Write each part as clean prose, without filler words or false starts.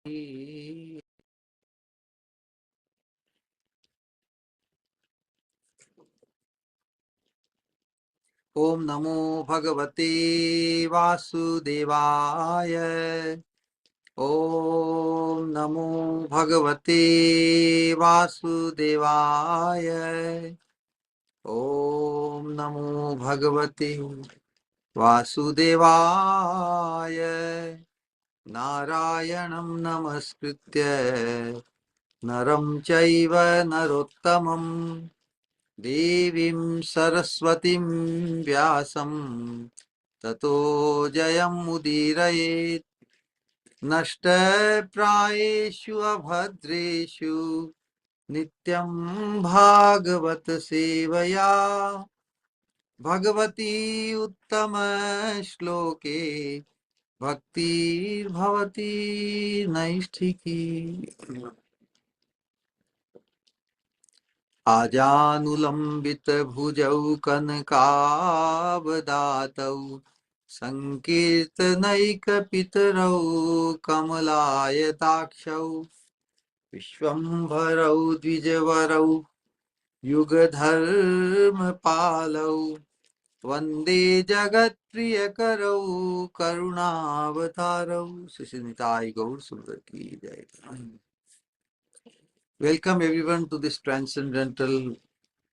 Om Namo Bhagavate Vasudevaya. Om Namo Bhagavate Vasudevaya. Om Namo Bhagavate Vasudevaya. Narayanam Namaskritya Naram Chaiva Narottamam Devim Saraswatim Vyasam Tato Jayam Udirayet Nashta Prayeshu Abhadreshu Nityam Bhagavat Sevaya Bhagavati Uttama Shloke Bhakti Bhavati Naisthiki आजानुलंबित भुजौ कनकावदातौ संकीर्तनैकपितरौ कमलायताक्षौ विश्वम्भरौ द्विजवरौ युगधर्मपालौ वन्दे जगत्प्रियकरौ करुणावतारौ श्रीनिताय गौर सुंदर की जय। Welcome everyone to this transcendental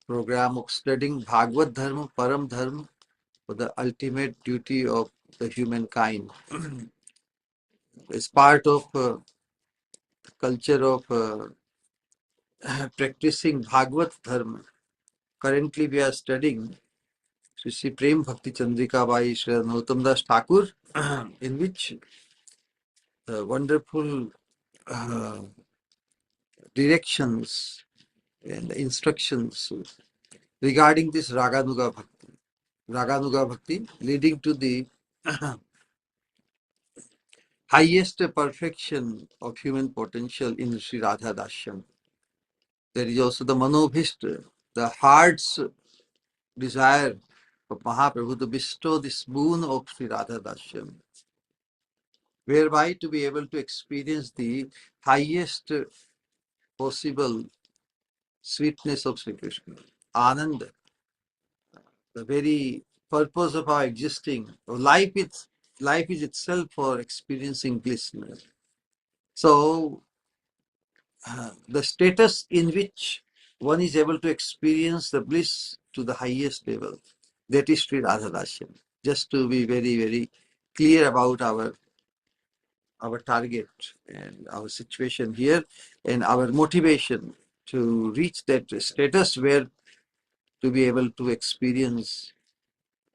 program of studying Bhagavad Dharma, Param Dharma, for the ultimate duty of the humankind. As part of the culture of practicing Bhagavad Dharma, currently we are studying Sri Prema Bhakti Chandrika by Sri Narottam Das Thakur, in which wonderful directions and instructions regarding this Raganuga Bhakti, leading to the highest perfection of human potential in Sri Radha Dashyam. There is also the Manobhishta, the heart's desire of Mahaprabhu to bestow this boon of Sri Radha Dashyam, whereby to be able to experience the highest possible sweetness of Sri Krishna, Ananda, the very purpose of our existing. Life is itself for experiencing bliss. So the status in which one is able to experience the bliss to the highest level, that is Sri Radha Dashyam. Just to be very, very clear about our target and our situation here and our motivation to reach that status where to be able to experience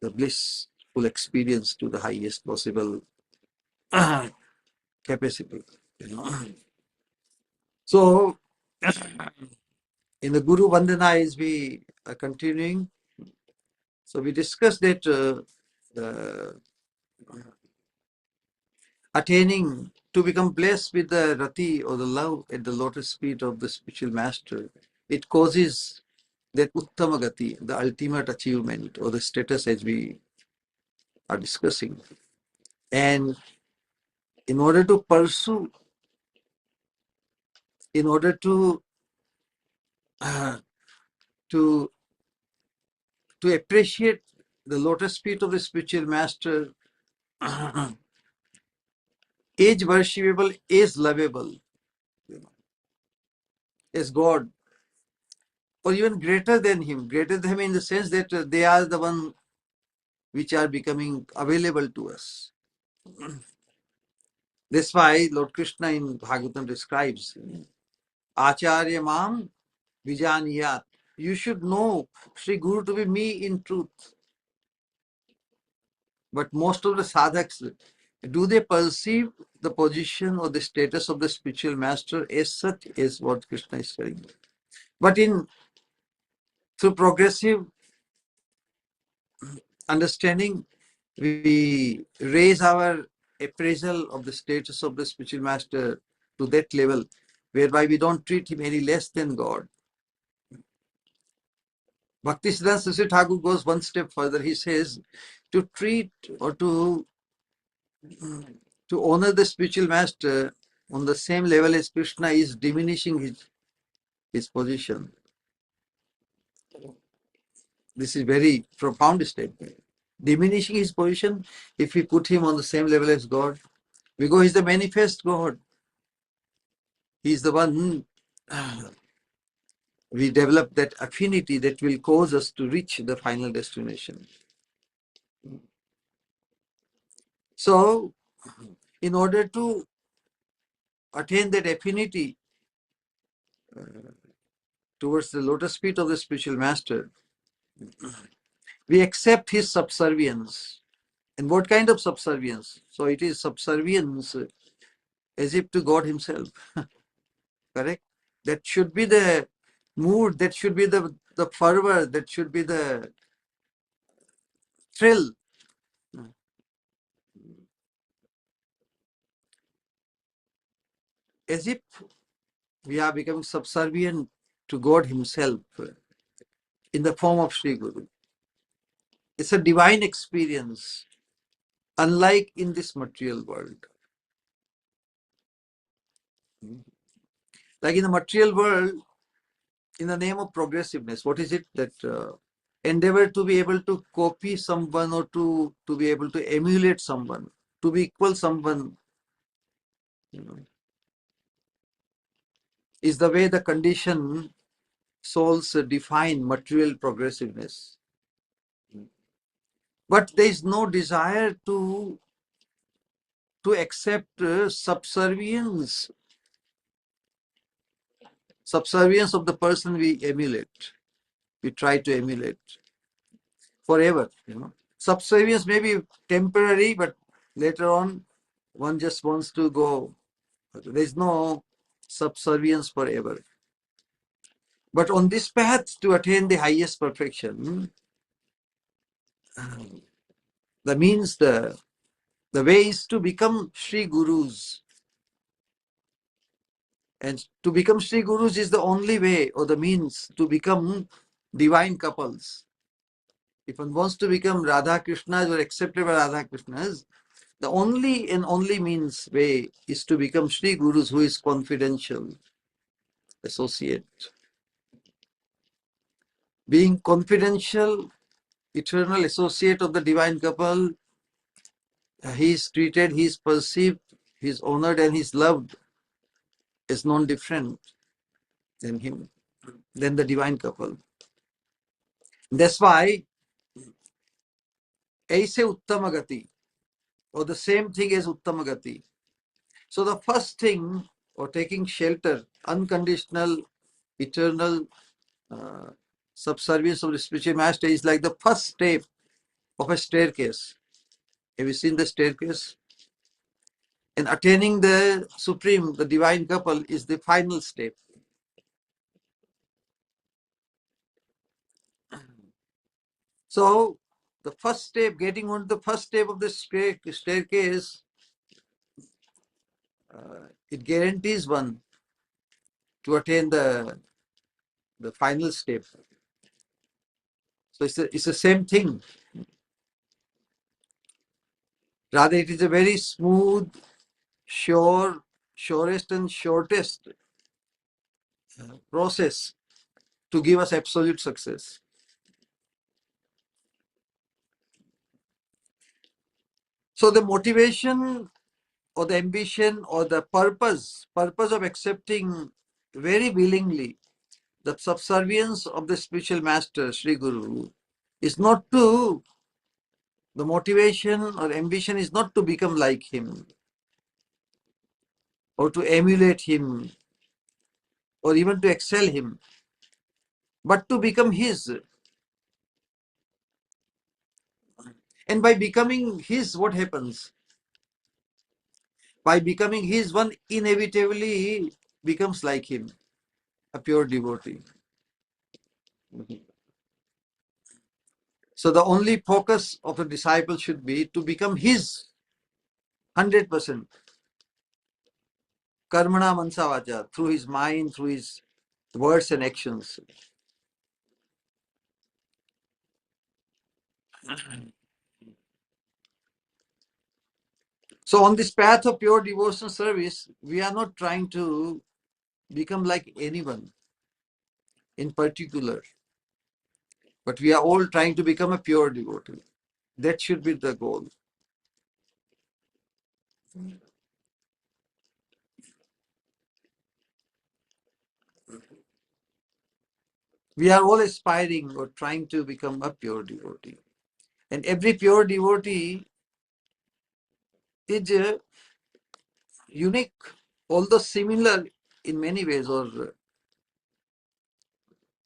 the blissful experience to the highest possible capacity. So in the Guru Vandana, as we are continuing, so we discussed that the attaining to become blessed with the rati or the love at the lotus feet of the spiritual master, it causes that uttama gati, the ultimate achievement or the status as we are discussing. And in order to pursue, in order to appreciate the lotus feet of the spiritual master, is worshipable, is lovable, as God, or even greater than him in the sense that they are the one which are becoming available to us. That's why Lord Krishna in Bhagavatam describes Acharya Mam Vijaniyat. You should know Sri Guru to be me in truth. But most of the sadhaks, do they perceive the position or the status of the spiritual master as such as what Krishna is saying? But through progressive understanding, we raise our appraisal of the status of the spiritual master to that level, whereby we don't treat him any less than God. Bhaktisiddhanta Sri Thakur goes one step further. He says to treat or to honor the spiritual master on the same level as Krishna is diminishing his position. This is very profound statement. Diminishing his position, if we put him on the same level as God, because he's the manifest God. He's the one we develop that affinity that will cause us to reach the final destination. So, in order to attain that affinity towards the lotus feet of the spiritual master, we accept his subservience. And what kind of subservience? So it is subservience as if to God himself. Correct? That should be the mood, that should be the fervor, that should be the thrill. As if we are becoming subservient to God himself in the form of Sri Guru. It's a divine experience, unlike in this material world. Like in the material world, in the name of progressiveness, what is it that endeavor to be able to copy someone or to be able to emulate someone, to be equal someone, you know, is the way the conditioned souls define material progressiveness. But there is no desire to accept subservience of the person we emulate, we try to emulate forever. Subservience may be temporary, but later on one just wants to go. There is no subservience forever. But on this path to attain the highest perfection, the means, the way is to become Sri Gurus. And to become Sri Gurus is the only way or the means to become divine couples. If one wants to become Radha Krishnas or accepted by Radha Krishnas, the only and only means way is to become Sri Gurus, who is confidential associate. Being confidential, eternal associate of the divine couple, he is treated, he is perceived, he is honored, and he is loved as non-different than him, than the divine couple. That's why Aise Uttamagati, or the same thing as Uttamagati. So the first thing, or taking shelter, unconditional, eternal subservience of the spiritual master is like the first step of a staircase. Have you seen the staircase? And attaining the supreme, the divine couple, is the final step. So the first step, getting on the first step of the staircase, it guarantees one to attain the final step. So it's the same thing. Rather, it is a very smooth, surest and shortest process to give us absolute success. So the motivation or the ambition or the purpose of accepting very willingly the subservience of the spiritual master, Sri Guru, is not to, the motivation or ambition is not to become like him or to emulate him or even to excel him, but to become his. And by becoming his, what happens? By becoming his, one inevitably becomes like him, a pure devotee. So the only focus of a disciple should be to become his 100%. Karmana mansavacha, through his mind, through his words and actions. So on this path of pure devotional service, we are not trying to become like anyone in particular, but we are all trying to become a pure devotee. That should be the goal. We are all aspiring or trying to become a pure devotee. And every pure devotee is unique, although similar in many ways, or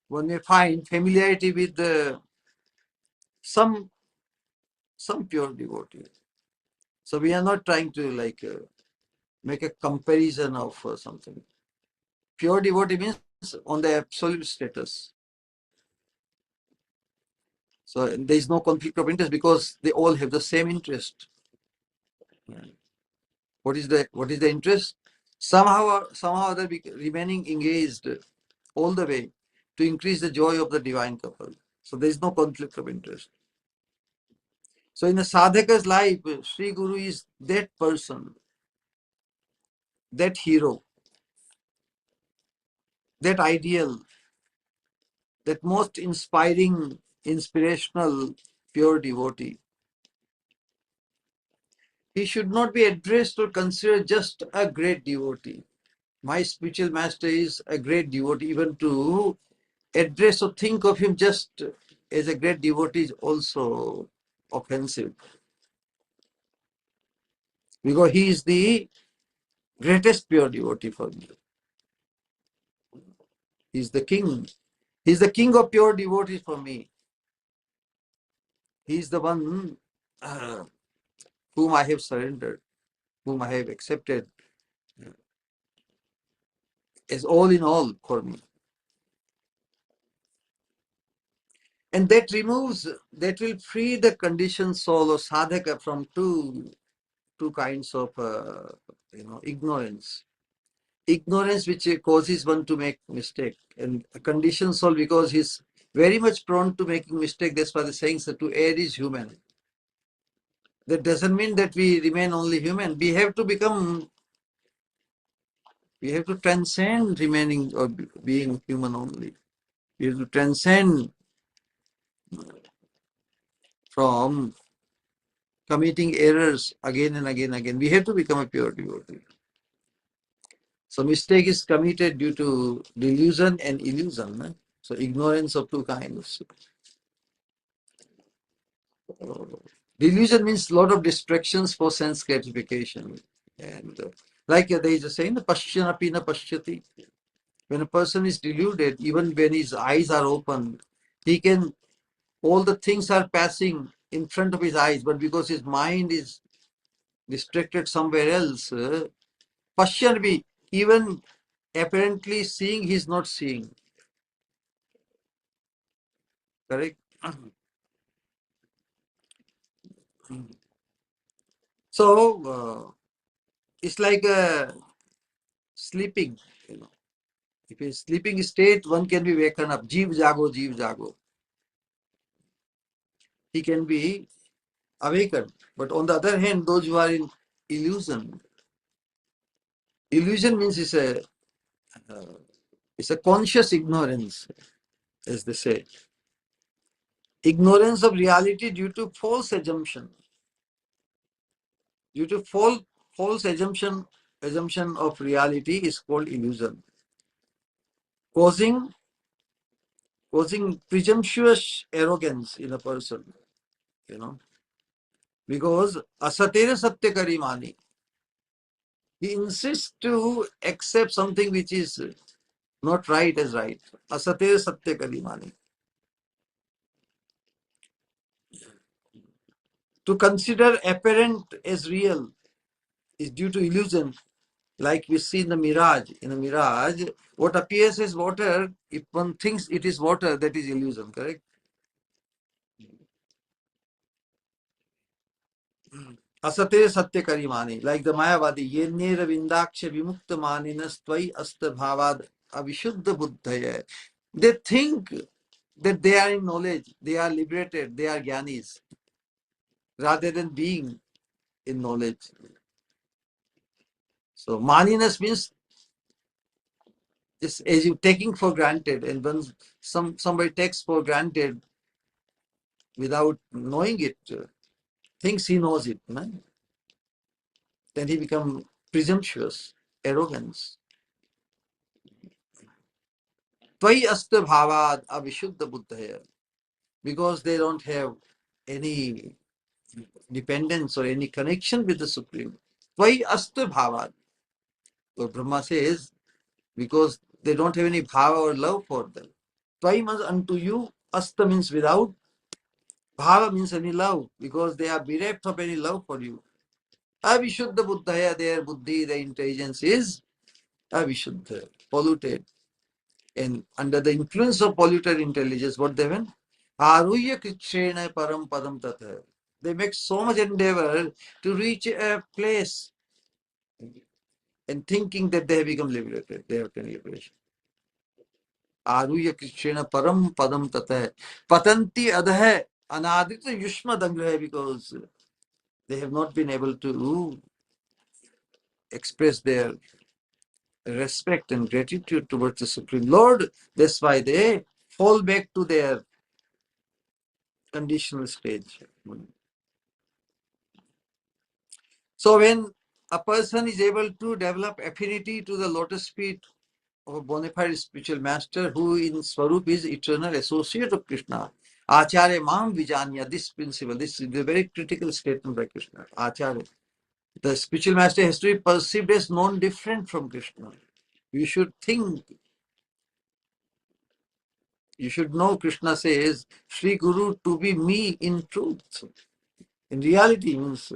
one may find familiarity with some pure devotee. So we are not trying to make a comparison of something. Pure devotee means on the absolute status. So there is no conflict of interest because they all have the same interest. What is the interest? Somehow they're remaining engaged all the way to increase the joy of the divine couple. So there is no conflict of interest. So in a sadhaka's life, Sri Guru is that person, that hero, that ideal, that most inspiring, inspirational, pure devotee. He should not be addressed or considered just a great devotee. My spiritual master is a great devotee. Even to address or think of him just as a great devotee is also offensive. Because he is the greatest pure devotee for me. He is the king. He is the king of pure devotees for me. He is the one whom I have surrendered, whom I have accepted as all in all for me. And that will free the conditioned soul or sadhaka from two kinds of ignorance. Ignorance which causes one to make mistake, and a conditioned soul because he's very much prone to making mistake. That's why the saying that to err is human. That doesn't mean that we remain only human. We have to transcend remaining or being human only. We have to transcend from committing errors again and again and again. We have to become a pure devotee. So mistake is committed due to delusion and illusion. So ignorance of two kinds. Delusion means a lot of distractions for sense gratification. And like there is a saying, Pashyanapi na pashyati. When a person is deluded, even when his eyes are open, all the things are passing in front of his eyes, but because his mind is distracted somewhere else, Pashyanapi, even apparently seeing, he is not seeing. Correct? So it's like sleeping. If in sleeping state, one can be waken up. Jeev jago, jeev jago. He can be awakened. But on the other hand, those who are in illusion, illusion means it's a conscious ignorance, as they say. Ignorance of reality due to false assumption. Due to false assumption of reality is called illusion. Causing presumptuous arrogance in a person, because asatera satya karimani. He insists to accept something which is not right as right. Asatera satya karimani. To consider apparent as real is due to illusion. Like we see in the mirage. In a mirage, what appears as water, if one thinks it is water, that is illusion, correct? Asate satya karimani, like the Mayavadi, yenera vindaksha vimukta maninas tvai asta bhavad avishuddha buddhaya. They think that they are in knowledge, they are liberated, they are jnanis, rather than being in knowledge. So maniness means just as you taking for granted, and when somebody takes for granted without knowing it, thinks he knows it, no? Then he becomes presumptuous, arrogance. Tvai asta bhavad avishuddha buddhaya. Because they don't have any dependence or any connection with the Supreme. Tvai asta bhavad. Lord Brahma says, because they don't have any bhava or love for them. Tvai means unto you, asta means without, bhava means any love, because they are bereft of any love for you. Avishuddha buddhaya, their buddhi, their intelligence is avishuddha, polluted. And under the influence of polluted intelligence, what they mean? Aruya krichrena param padam tatha. They make so much endeavor to reach a place and thinking that they have become liberated, they have attained liberation. Aruya krichrena param padam tatha. Patanti adha anadita yushma dangraha, because they have not been able to express their respect and gratitude towards the Supreme Lord. That's why they fall back to their conditional stage. So when a person is able to develop affinity to the lotus feet of a bona fide spiritual master who in Swarup is eternal associate of Krishna, Acharya Mam Vijanya, this principle, this is a very critical statement by Krishna. Acharya, the spiritual master has to be perceived as non-different from Krishna. You should think, you should know, Krishna says, Sri Guru to be me in truth. In reality means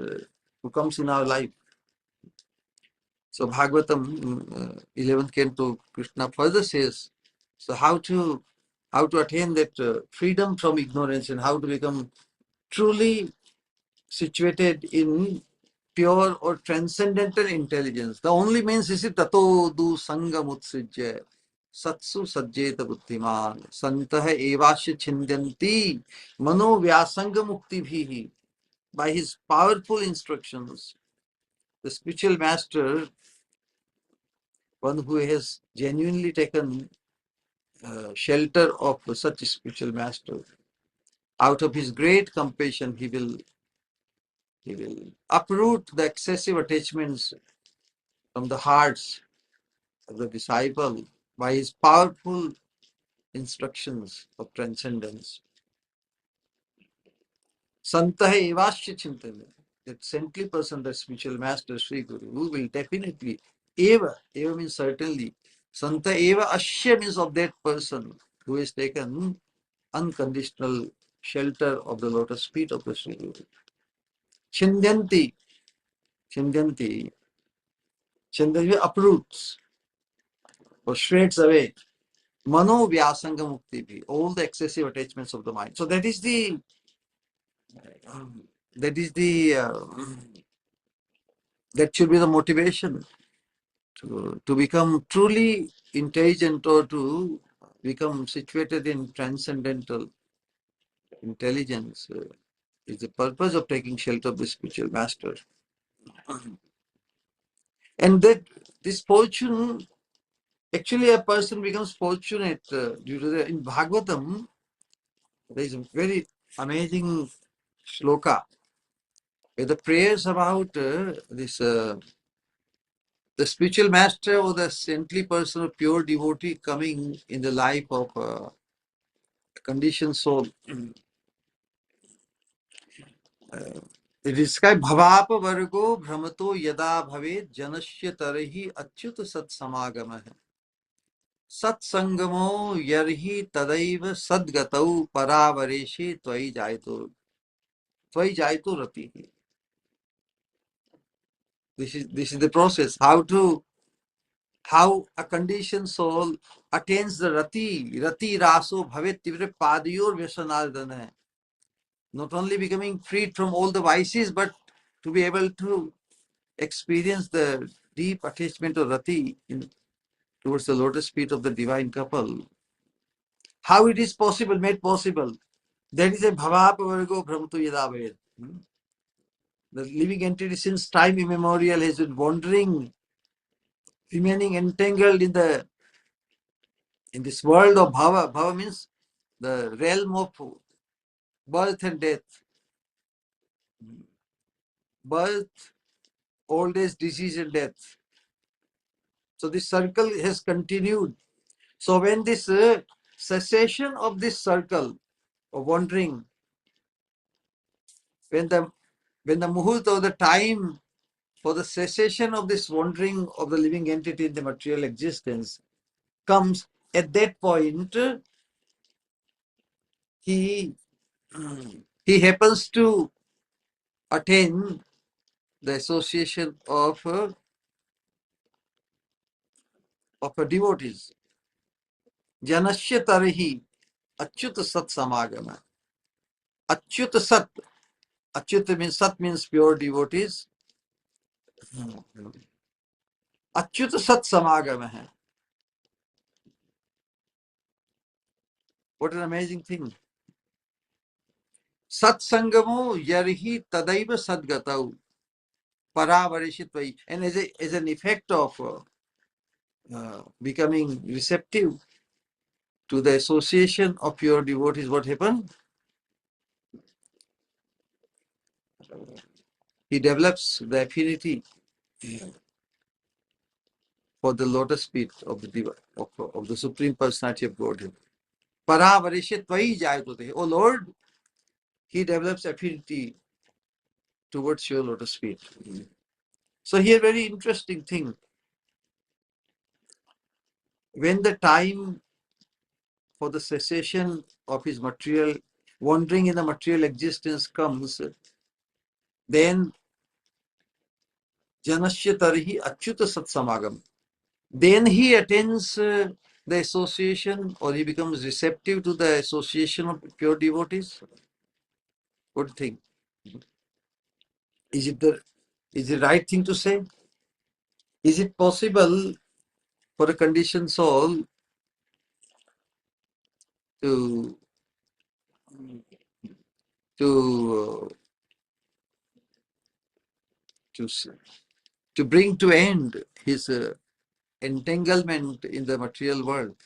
who comes in our life. So Bhagavatam 11th canto, Krishna further says, so how to attain that freedom from ignorance and how to become truly situated in pure or transcendental intelligence. The only means is tato du sangam utsrijya satsu sajjeta buddhiman santah evasya chindyanti mano vyasanga mukti bhihi. By his powerful instructions, the spiritual master, one who has genuinely taken shelter of such a spiritual master, out of his great compassion, he will uproot the excessive attachments from the hearts of the disciple by his powerful instructions of transcendence. Santaha evasya chintana. That saintly person, the spiritual master, Sri Guru, who will definitely, eva means certainly, Santa eva asya means of that person who has taken unconditional shelter of the lotus feet of the Sri Guru. Chindyanti, chindyanti, chindyanti uproots or shreds away. Mano vyasanga mukti bhi, all the excessive attachments of the mind. So that is the that should be the motivation to become truly intelligent or to become situated in transcendental intelligence. Is the purpose of taking shelter of the spiritual master. And that this fortune, actually a person becomes fortunate due to the, in Bhagavatam, there is a very amazing sloka where the prayers about the spiritual master or the saintly person or pure devotee coming in the life of a conditioned soul. It is described bhavapa vargo brahmato yada bhave janasya tarahi achyuta sat samagama. Sat sangamo yarhi tadaiva sadgatau paravareshe tvai jaito rati. This is the process. How a conditioned soul attains the rati raso bhavet tivre padayor vyasanardana. Not only becoming freed from all the vices, but to be able to experience the deep attachment of rati towards the lotus feet of the divine couple. How it is possible, made possible? That is a bhavapavargo brahmatu yadaved. The living entity since time immemorial has been wandering remaining entangled in this world of bhava. Bhava means the realm of birth and death. Birth, old age, disease, and death. So this circle has continued. So when this cessation of this circle of wandering, when the muhurt or the time for the cessation of this wandering of the living entity in the material existence comes, at that point he happens to attain the association of a devotees. Janasya tarihi achyut sat samagama. Achyut sat. Achyut means sat means pure devotees. Achyut sat samagama hai. What an amazing thing. Sat sangamo yarhi tadaiva sadgatau. Paravarishitva. And as an effect of becoming receptive to the association of pure devotees, what happened? He develops the affinity for the lotus feet of the Supreme Personality of Godhead. Paravarishitva jayatote. Oh Lord, he develops affinity towards your lotus feet. So here, very interesting thing. When the time for the cessation of his material wandering in the material existence comes, then janasya tarihi achyuta satsamagam. Then he attains the association, or he becomes receptive to the association of pure devotees. What do you think? Is it the right thing to say? Is it possible for a conditioned soul to to to to bring to end his entanglement in the material world?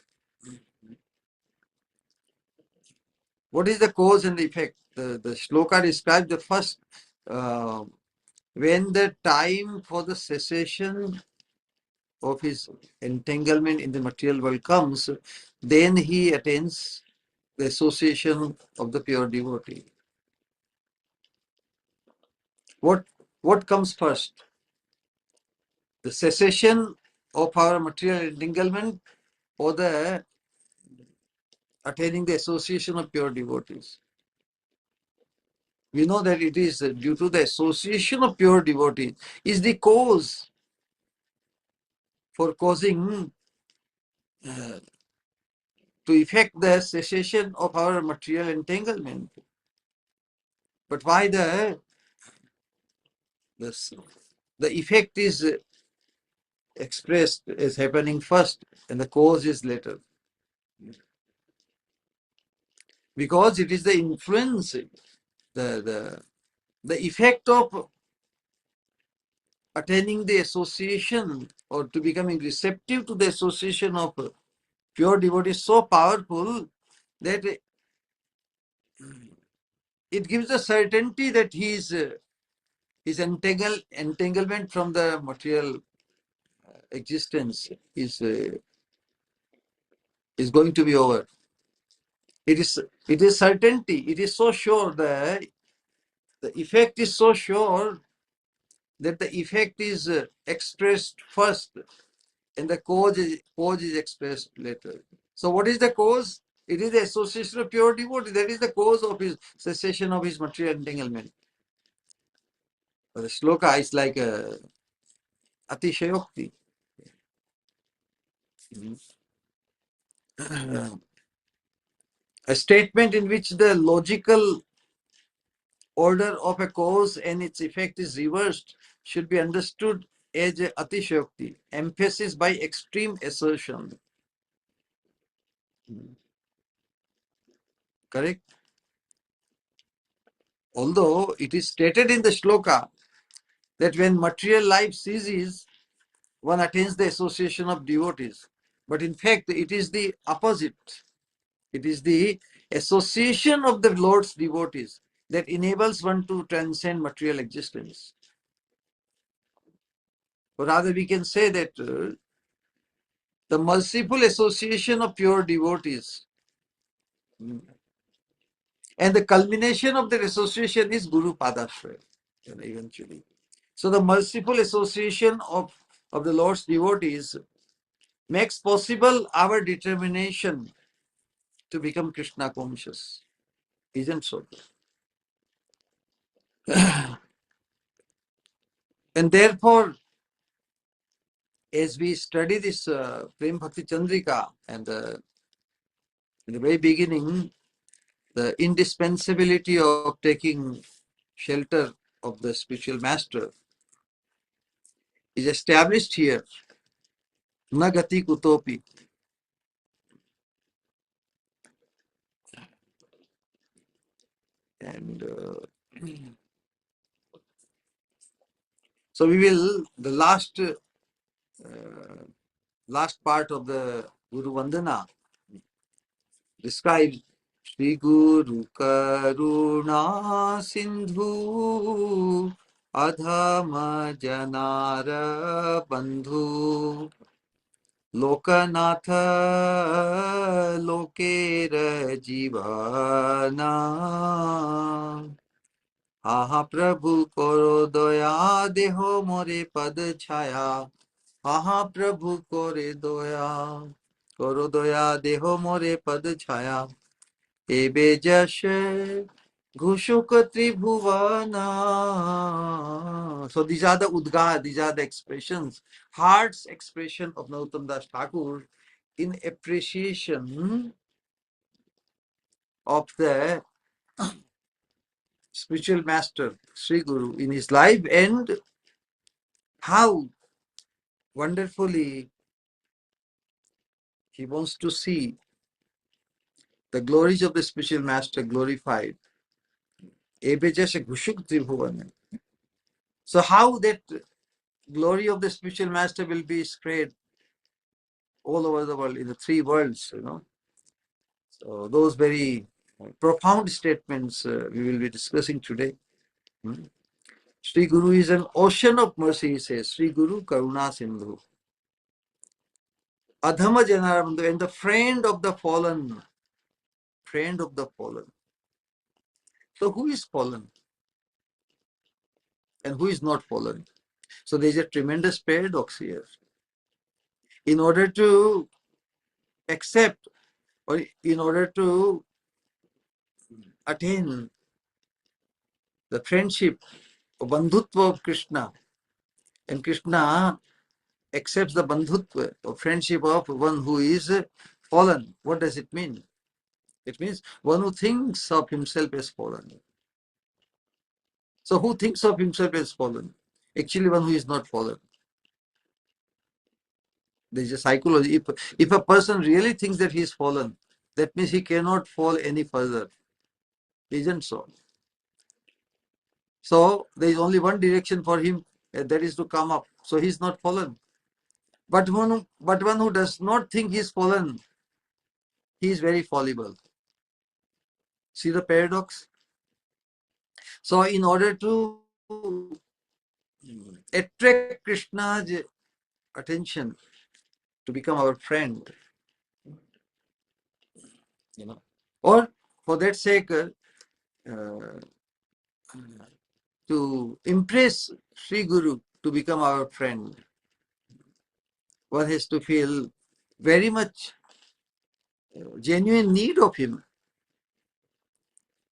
What is the cause and the effect? The Sloka describes the first, when the time for the cessation of his entanglement in the material world comes, then he attains the association of the pure devotee. What comes first? The cessation of our material entanglement, or the attaining the association of pure devotees? We know that it is due to the association of pure devotees is the cause for causing to effect the cessation of our material entanglement. But why the effect is expressed as happening first and the cause is later? Because it is the influence, the effect of attaining the association or to becoming receptive to the association of pure devotee is so powerful that it gives the certainty that his entanglement from the material existence is going to be over. It is certainty. It is so sure that the effect is so sure that the effect is expressed first and the cause is expressed later. So what is the cause? It is the association of pure devotee. That is the cause of his cessation of his material entanglement. The Sloka is like a atishayokti. A statement in which the logical order of a cause and its effect is reversed should be understood as a atishayokti, emphasis by extreme assertion. Correct? Although it is stated in the Sloka that when material life ceases, one attains the association of devotees. But in fact, it is the opposite. It is the association of the Lord's devotees that enables one to transcend material existence. Or rather, we can say that the merciful association of pure devotees, and the culmination of their association is Guru Padashraya, eventually. So the merciful association of the Lord's devotees makes possible our determination to become Krishna conscious. Isn't so? And therefore, as we study this Prema Bhakti Chandrika, and in the very beginning, the indispensability of taking shelter of the spiritual master is established here. Nagati kutopi. And so we will, the last part of the Guru Vandana describes Shri Guru Karuna Sindhu Adhama Janara Bandhu Lokanatha Lokera Jivana Aha Prabhu Koro Doya Deho More Pad Chaya Aha Prabhu Kore Doya Koro Doya Deho More Pad Chaya Ebe Jashe Ghushuk Tribhuvana. So these are the udgar, these are the expressions, heart's expression of Narottam Das Thakur in appreciation of the spiritual master, Sri Guru, in his life, and how wonderfully he wants to see the glories of the spiritual master glorified. Ebe Jashe Ghushuk Tribhuvana. So how that glory of the spiritual master will be spread all over the world, in the three worlds, So those very profound statements we will be discussing today. Sri Guru is an ocean of mercy, he says. Sri Guru Karuna Sindhu. Adhama Janarabandhu, and the friend of the fallen. Friend of the fallen. So who is fallen? And who is not fallen? So there is a tremendous paradox here. In order to accept, or in order to attain the friendship or bandhutva of Krishna, and Krishna accepts the bandhutva or friendship of one who is fallen. What does it mean? It means one who thinks of himself as fallen. So who thinks of himself as fallen? Actually, one who is not fallen. There is a psychology. If a person really thinks that he is fallen, that means he cannot fall any further. Isn't so? So there is only one direction for him, that is to come up. So he is not fallen. But one who does not think he is fallen, he is very fallible. See the paradox? So in order to attract Krishna's attention, to become our friend, or for that sake, to impress Sri Guru to become our friend, one has to feel very much genuine need of him.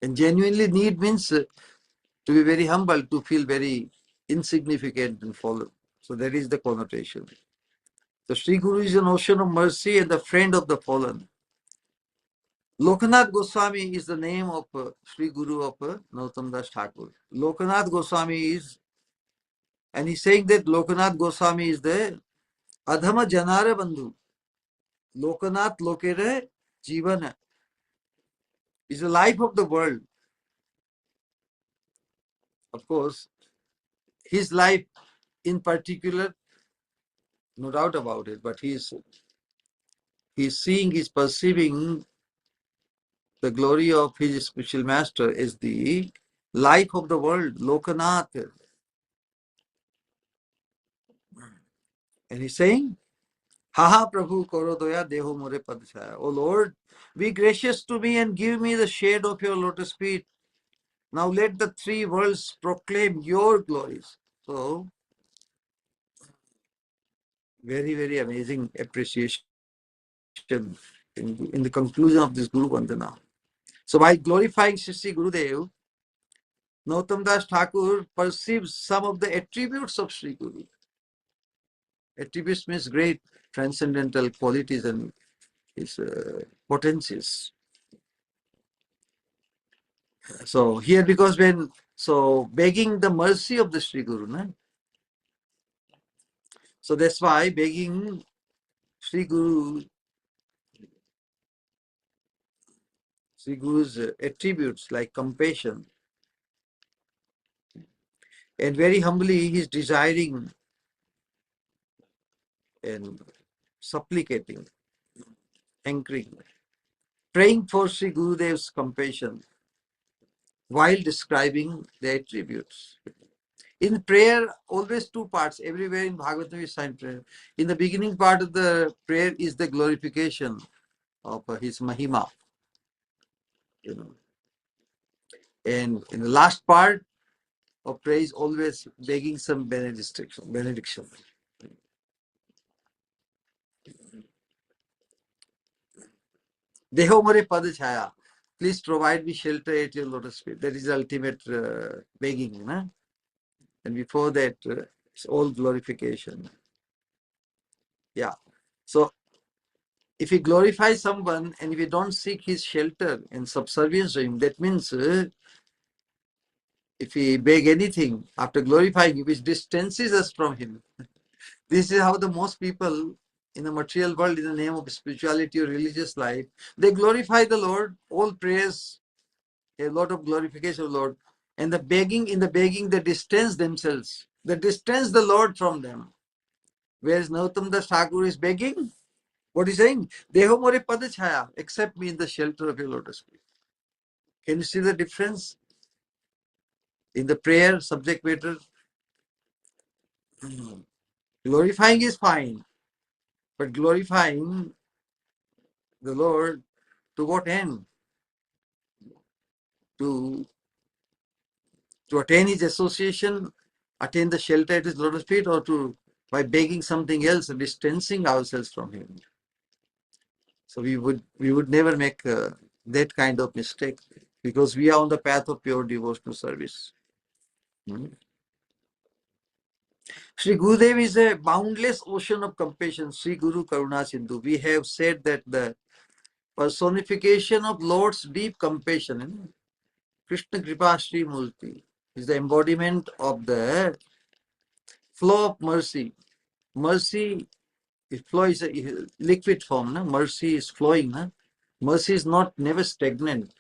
And genuinely need means to be very humble, to feel very insignificant and fallen. So that is the connotation. The Sri Guru is an ocean of mercy and the friend of the fallen. Lokanath Goswami is the name of Sri Guru of Narottam Das Thakur. Lokanath Goswami is, and he's saying that Lokanath Goswami is the Adhama Janara Bandhu. Lokanath Lokere Jivana is the life of the world. Of course, his life in particular no doubt about it. But he's seeing, he's perceiving the glory of his spiritual master is the life of the world, Lokanath. And he's saying, Haha Prabhu Korodoya Deho More Padchaya. O Lord, be gracious to me and give me the shade of your lotus feet. Now let the three worlds proclaim your glories. So, very, very amazing appreciation in the conclusion of this Guru Vandana. So, by glorifying Sri Gurudev, Nautam Das Thakur perceives some of the attributes of Sri Guru. Attributes means great transcendental qualities and his potencies. So here, because begging the mercy of the Sri Guru, na? So that's why begging Sri Guru's attributes like compassion, and very humbly he's desiring and supplicating, hankering, praying for Sri Gurudev's compassion while describing the attributes. In prayer, always two parts. Everywhere in Bhagavatam we find prayer. In the beginning part of the prayer is the glorification of his Mahima. You know. And in the last part of prayer is always begging some benediction. Deho more padachaya. Please provide me shelter at your lotus feet. That is the ultimate begging. Na? And before that, it's all glorification. Yeah. So if we glorify someone and if we don't seek his shelter and subservience to him, that means if we beg anything after glorifying him, which distances us from him. This is how the most people in the material world, in the name of spirituality or religious life, they glorify the Lord, all praise, a lot of glorification of the Lord. And in the begging, they distance themselves. They distance the Lord from them. Whereas Nautam Das Thakur is begging, what is saying? Deho more padachaya, accept me in the shelter of your lotus feet. Can you see the difference? In the prayer, subject matter, glorifying is fine, but glorifying the Lord to what end? To attain his association, attain the shelter at his lotus feet, or by begging something else and distancing ourselves from him. So we would never make that kind of mistake, because we are on the path of pure devotional service. Sri Gurudev is a boundless ocean of compassion. Sri Guru Karuna Sindhu. We have said that the personification of Lord's deep compassion, Krishna Kripa Sri Murti, is the embodiment of the flow of mercy. Mercy is a liquid form. Na? Mercy is flowing. Na? Mercy is never stagnant.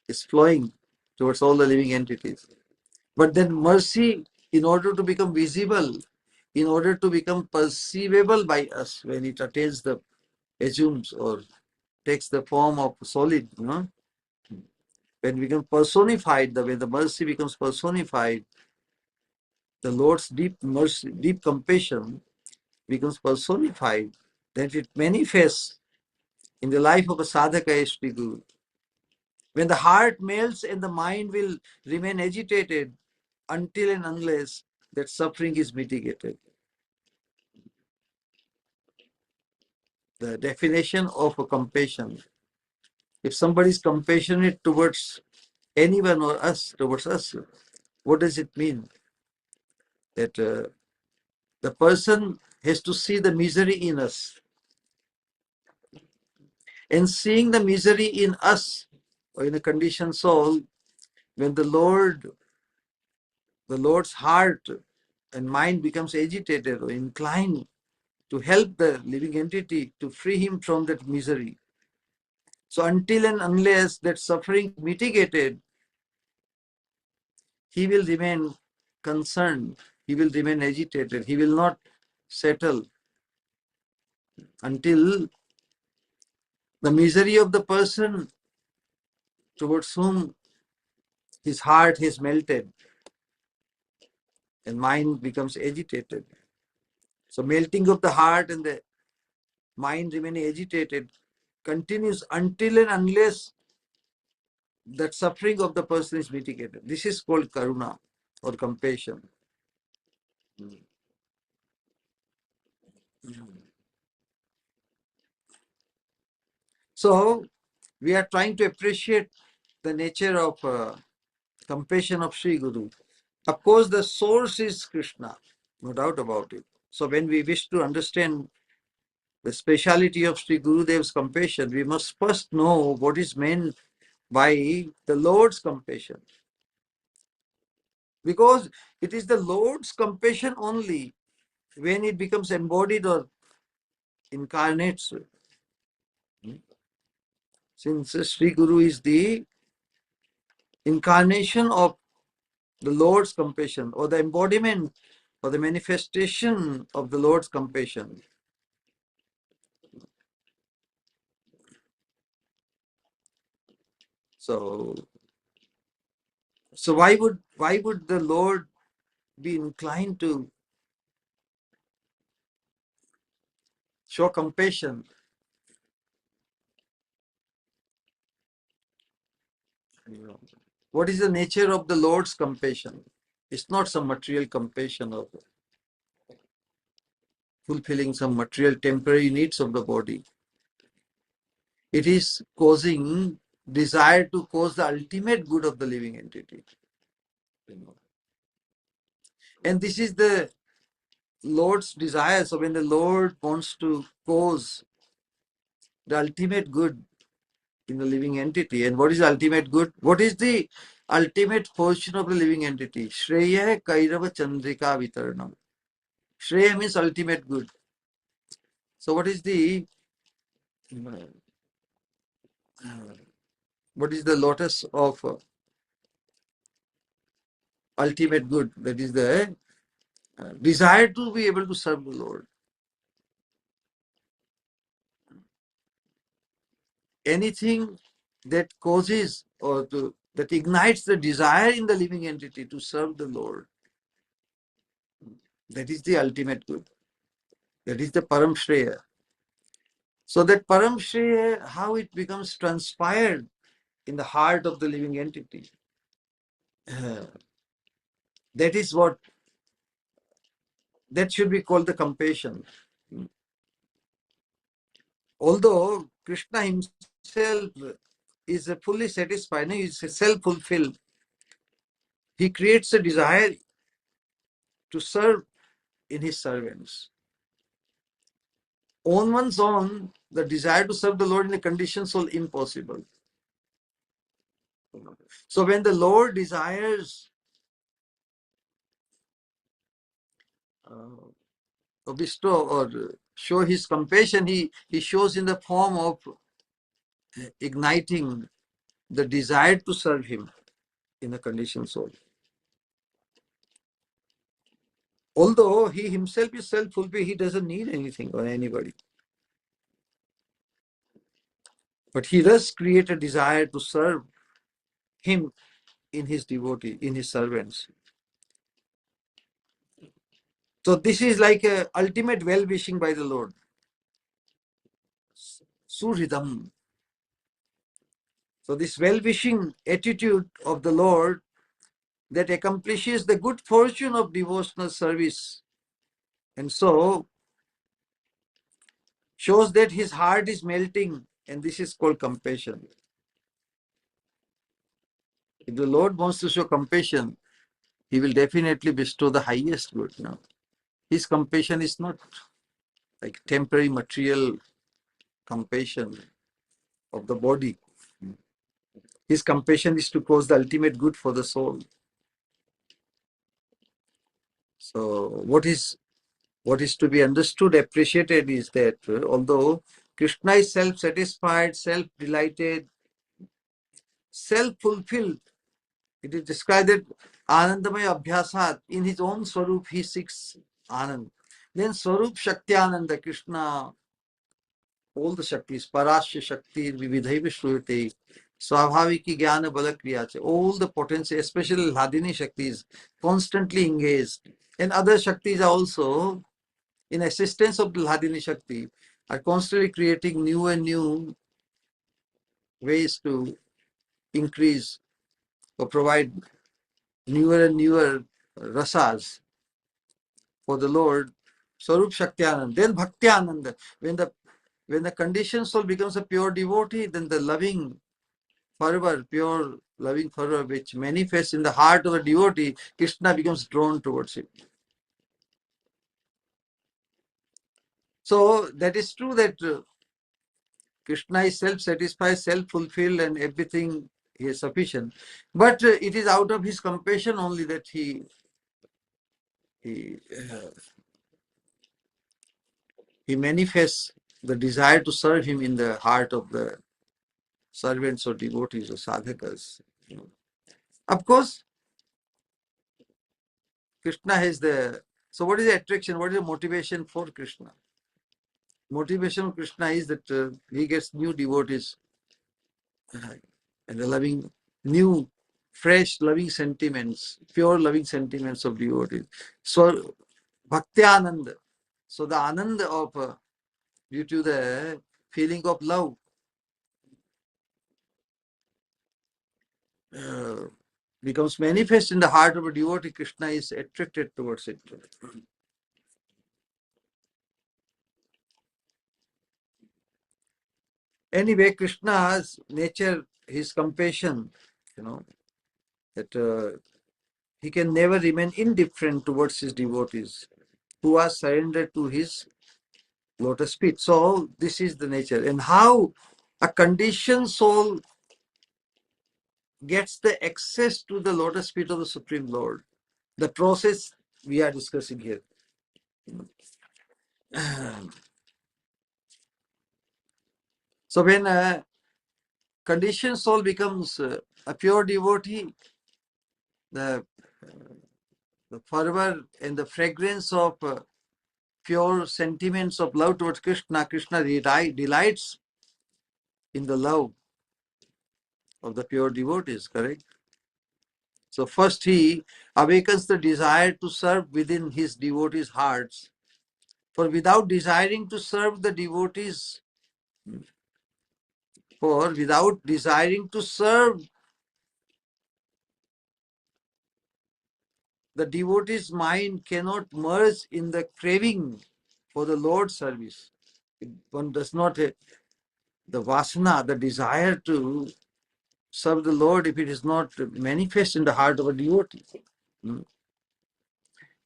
It's flowing towards all the living entities. But then mercy, in order to become visible, in order to become perceivable by us, when it assumes or takes the form of solid, when it becomes personified, the way the mercy becomes personified, the Lord's deep mercy, deep compassion becomes personified, then it manifests in the life of a sadhaka Sri Guru. When the heart melts and the mind will remain agitated until and unless that suffering is mitigated. The definition of a compassion. If somebody is compassionate towards anyone or towards us, what does it mean? That the person has to see the misery in us. And seeing the misery in us, or in a conditioned soul, when the Lord's heart and mind becomes agitated or inclined to help the living entity to free him from that misery. So until and unless that suffering is mitigated, he will remain concerned, he will remain agitated, he will not settle until the misery of the person towards whom his heart has melted and mind becomes agitated. So melting of the heart and the mind remaining agitated continues until and unless that suffering of the person is mitigated. This is called karuna or compassion. So we are trying to appreciate the nature of compassion of Sri Guru. Of course, the source is Krishna, no doubt about it. So when we wish to understand the speciality of Sri Gurudev's compassion, we must first know what is meant by the Lord's compassion. Because it is the Lord's compassion only when it becomes embodied or incarnates. Since Sri Guru is the incarnation of the Lord's compassion or the embodiment or the manifestation of the Lord's compassion. So why would the Lord be inclined to show compassion? What is the nature of the Lord's compassion? It's not some material compassion of fulfilling some material temporary needs of the body. It is causing desire to cause the ultimate good of the living entity. And this is the Lord's desire. So when the Lord wants to cause the ultimate good in the living entity, and what is the ultimate good? What is the ultimate portion of the living entity? Shreya Kairava Chandrika Vitarnam. Shreya means ultimate good. So what is the lotus of ultimate good? That is the desire to be able to serve the Lord. Anything that causes or that ignites the desire in the living entity to serve the Lord, that is the ultimate good. That is the Param Shreya. So that Param Shreya, how it becomes transpired in the heart of the living entity. That is what, that should be called the compassion. Although Krishna himself is fully satisfied, he is self-fulfilled. He creates a desire to serve in his servants. On one's own, the desire to serve the Lord in a conditioned soul, impossible. So when the Lord desires bestow or show his compassion, he shows in the form of igniting the desire to serve him in a conditioned soul. Although he himself is self-fulfilled, he doesn't need anything or anybody. But he does create a desire to serve him in his devotee, in his servants. So this is like a ultimate well-wishing by the Lord. Suridam. So this well-wishing attitude of the Lord that accomplishes the good fortune of devotional service, and so shows that his heart is melting, and this is called compassion. If the Lord wants to show compassion, he will definitely bestow the highest good. No? His compassion is not like temporary material compassion of the body. His compassion is to cause the ultimate good for the soul. So what is to be understood, appreciated is that although Krishna is self-satisfied, self-delighted, self-fulfilled, it is described that Anandamaya Abhyasat, in his own Swarup, he seeks Anand. Then Swarup Shaktiananda, Krishna, all the Shaktis, Parashya Shakti, Vividhaiva Shruyate, Swabhaviki Jnana Bala Kriya, all the potency, especially Hladini Shaktis, constantly engaged. And other Shaktis are also, in assistance of the Hladini Shakti, are constantly creating new and new ways to increase or provide newer and newer rasas for the Lord. Swarup Shaktiananda. Then Bhakti Ananda. When the conditioned soul becomes a pure devotee, then the loving fervor, pure loving fervor, which manifests in the heart of the devotee, Krishna becomes drawn towards it. So that is true that Krishna is self-satisfied, self-fulfilled, and everything he is sufficient. But it is out of his compassion only that he, uh, he manifests the desire to serve him in the heart of the servants or devotees or sadhakas. Of course, Krishna has the... So what is the attraction? What is the motivation for Krishna? Motivation of Krishna is that he gets new devotees and the loving, new, fresh loving sentiments, pure loving sentiments of devotees. So, Bhakti Ananda. So the Ananda of, due to the feeling of love, uh, becomes manifest in the heart of a devotee. Krishna is attracted towards it. Anyway, Krishna's nature, his compassion, that he can never remain indifferent towards his devotees who are surrendered to his lotus feet. So this is the nature. And how a conditioned soul gets the access to the lotus feet of the Supreme Lord. The process we are discussing here. So when a conditioned soul becomes a pure devotee, the, the fervor and the fragrance of pure sentiments of love towards Krishna, Krishna delights in the love of the pure devotees, correct? So first he awakens the desire to serve within his devotees' hearts. For without desiring to serve the devotees, without desiring to serve the devotee's mind cannot merge in the craving for the Lord's service. One does not have the vasana, the desire to serve the Lord, if it is not manifest in the heart of a devotee.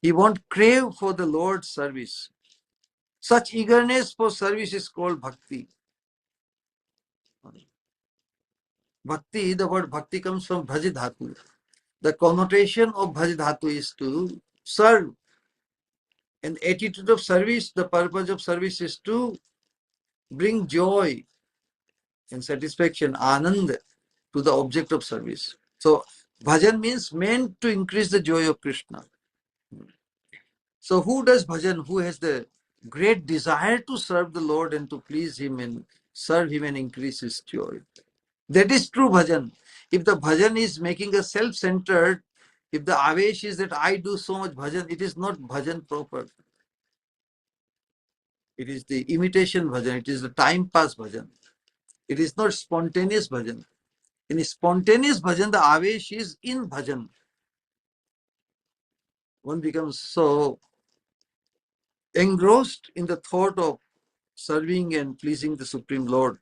He won't crave for the Lord's service. Such eagerness for service is called bhakti. Bhakti, the word bhakti comes from bhaji dhatu. The connotation of bhaji dhatu is to serve. An attitude of service, the purpose of service is to bring joy and satisfaction, anand, to the object of service. So, bhajan means meant to increase the joy of Krishna. So, who does bhajan? Who has the great desire to serve the Lord and to please Him and serve Him and increase His joy? That is true bhajan. If the bhajan is making us self-centered, if the avesh is that I do so much bhajan, it is not bhajan proper. It is the imitation bhajan. It is the time pass bhajan. It is not spontaneous bhajan. In spontaneous bhajan, the avesh is in bhajan. One becomes so engrossed in the thought of serving and pleasing the Supreme Lord.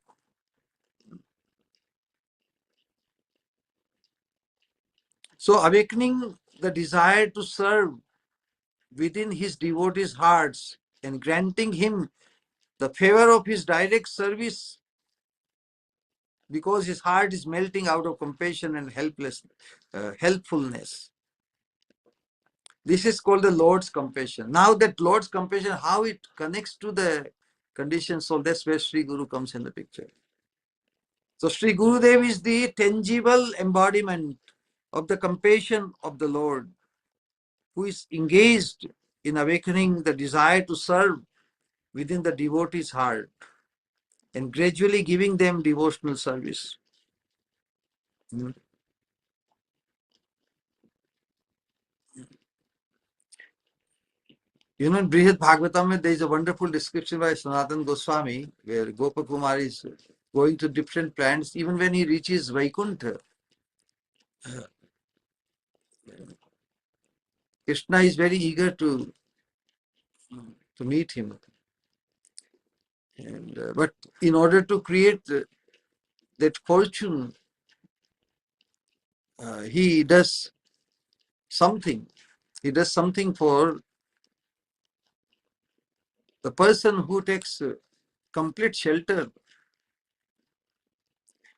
So awakening the desire to serve within his devotees' hearts and granting him the favor of his direct service, because his heart is melting out of compassion and helpfulness. This is called the Lord's compassion. Now that Lord's compassion, how it connects to the conditioned soul, that's where Sri Guru comes in the picture. So Sri Gurudev is the tangible embodiment of the compassion of the Lord, who is engaged in awakening the desire to serve within the devotee's heart and gradually giving them devotional service. Hmm. You know, in Brihad Bhagavatam, there is a wonderful description by Sanatana Goswami where Gopakumar is going to different planets. Even when he reaches Vaikuntha, Krishna is very eager to meet him. And, but in order to create that fortune, he does something. He does something for the person who takes complete shelter.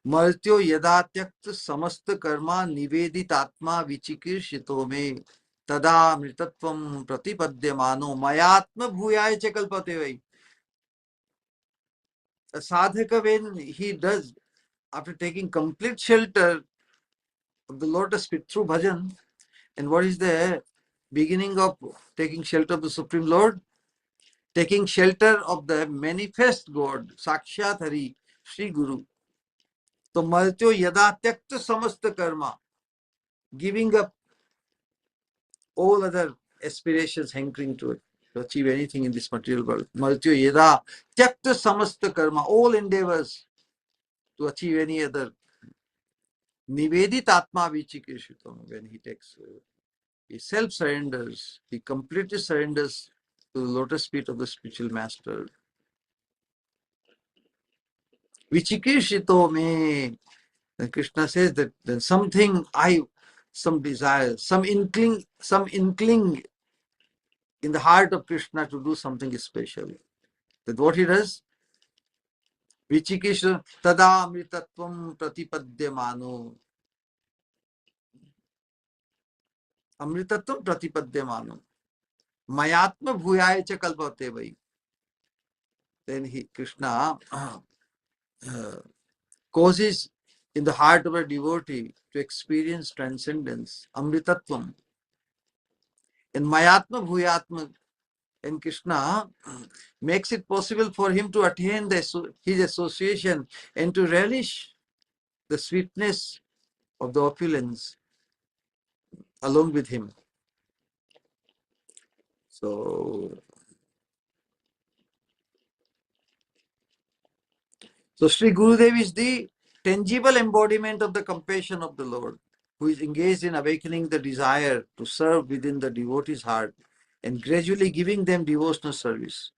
मर्त्यो यदा त्यक्त समस्त कर्मा निवेदित आत्मा विचिकीर्षितो में तदा मृतत्वं प्रतिपद्यमानो मयात्म भूयाय च कल्पते वै. A sadhaka, when he does, after taking complete shelter of the lotus feet through bhajan, and what is the beginning of taking shelter of the Supreme Lord? Taking shelter of the manifest God, Sakshat Hari, Sri Guru. So, Martyo Yada Tyakta Samasta Karma, giving up all other aspirations hankering to it, to achieve anything in this material world. Martyo Yada Tyakta Samasta Karma, all endeavors to achieve any other. Nivedit Atma Vichikishito, when he takes, he self surrenders, he completely surrenders to the lotus feet of the spiritual master. Vichikishito me. Then Krishna says that then something some desire, some inkling in the heart of Krishna to do something special. That what he does? Vichikishito tada amritatvam pratipadyamano. Amritatvam pratipadyamano. Mayatma bhuyaya cha kalpate vai. Then Krishna causes in the heart of a devotee to experience transcendence, amritatvam. And mayatma bhuyatma, and Krishna makes it possible for him to attain his association and to relish the sweetness of the opulence along with him. So Sri Gurudev is the tangible embodiment of the compassion of the Lord, who is engaged in awakening the desire to serve within the devotee's heart and gradually giving them devotional service.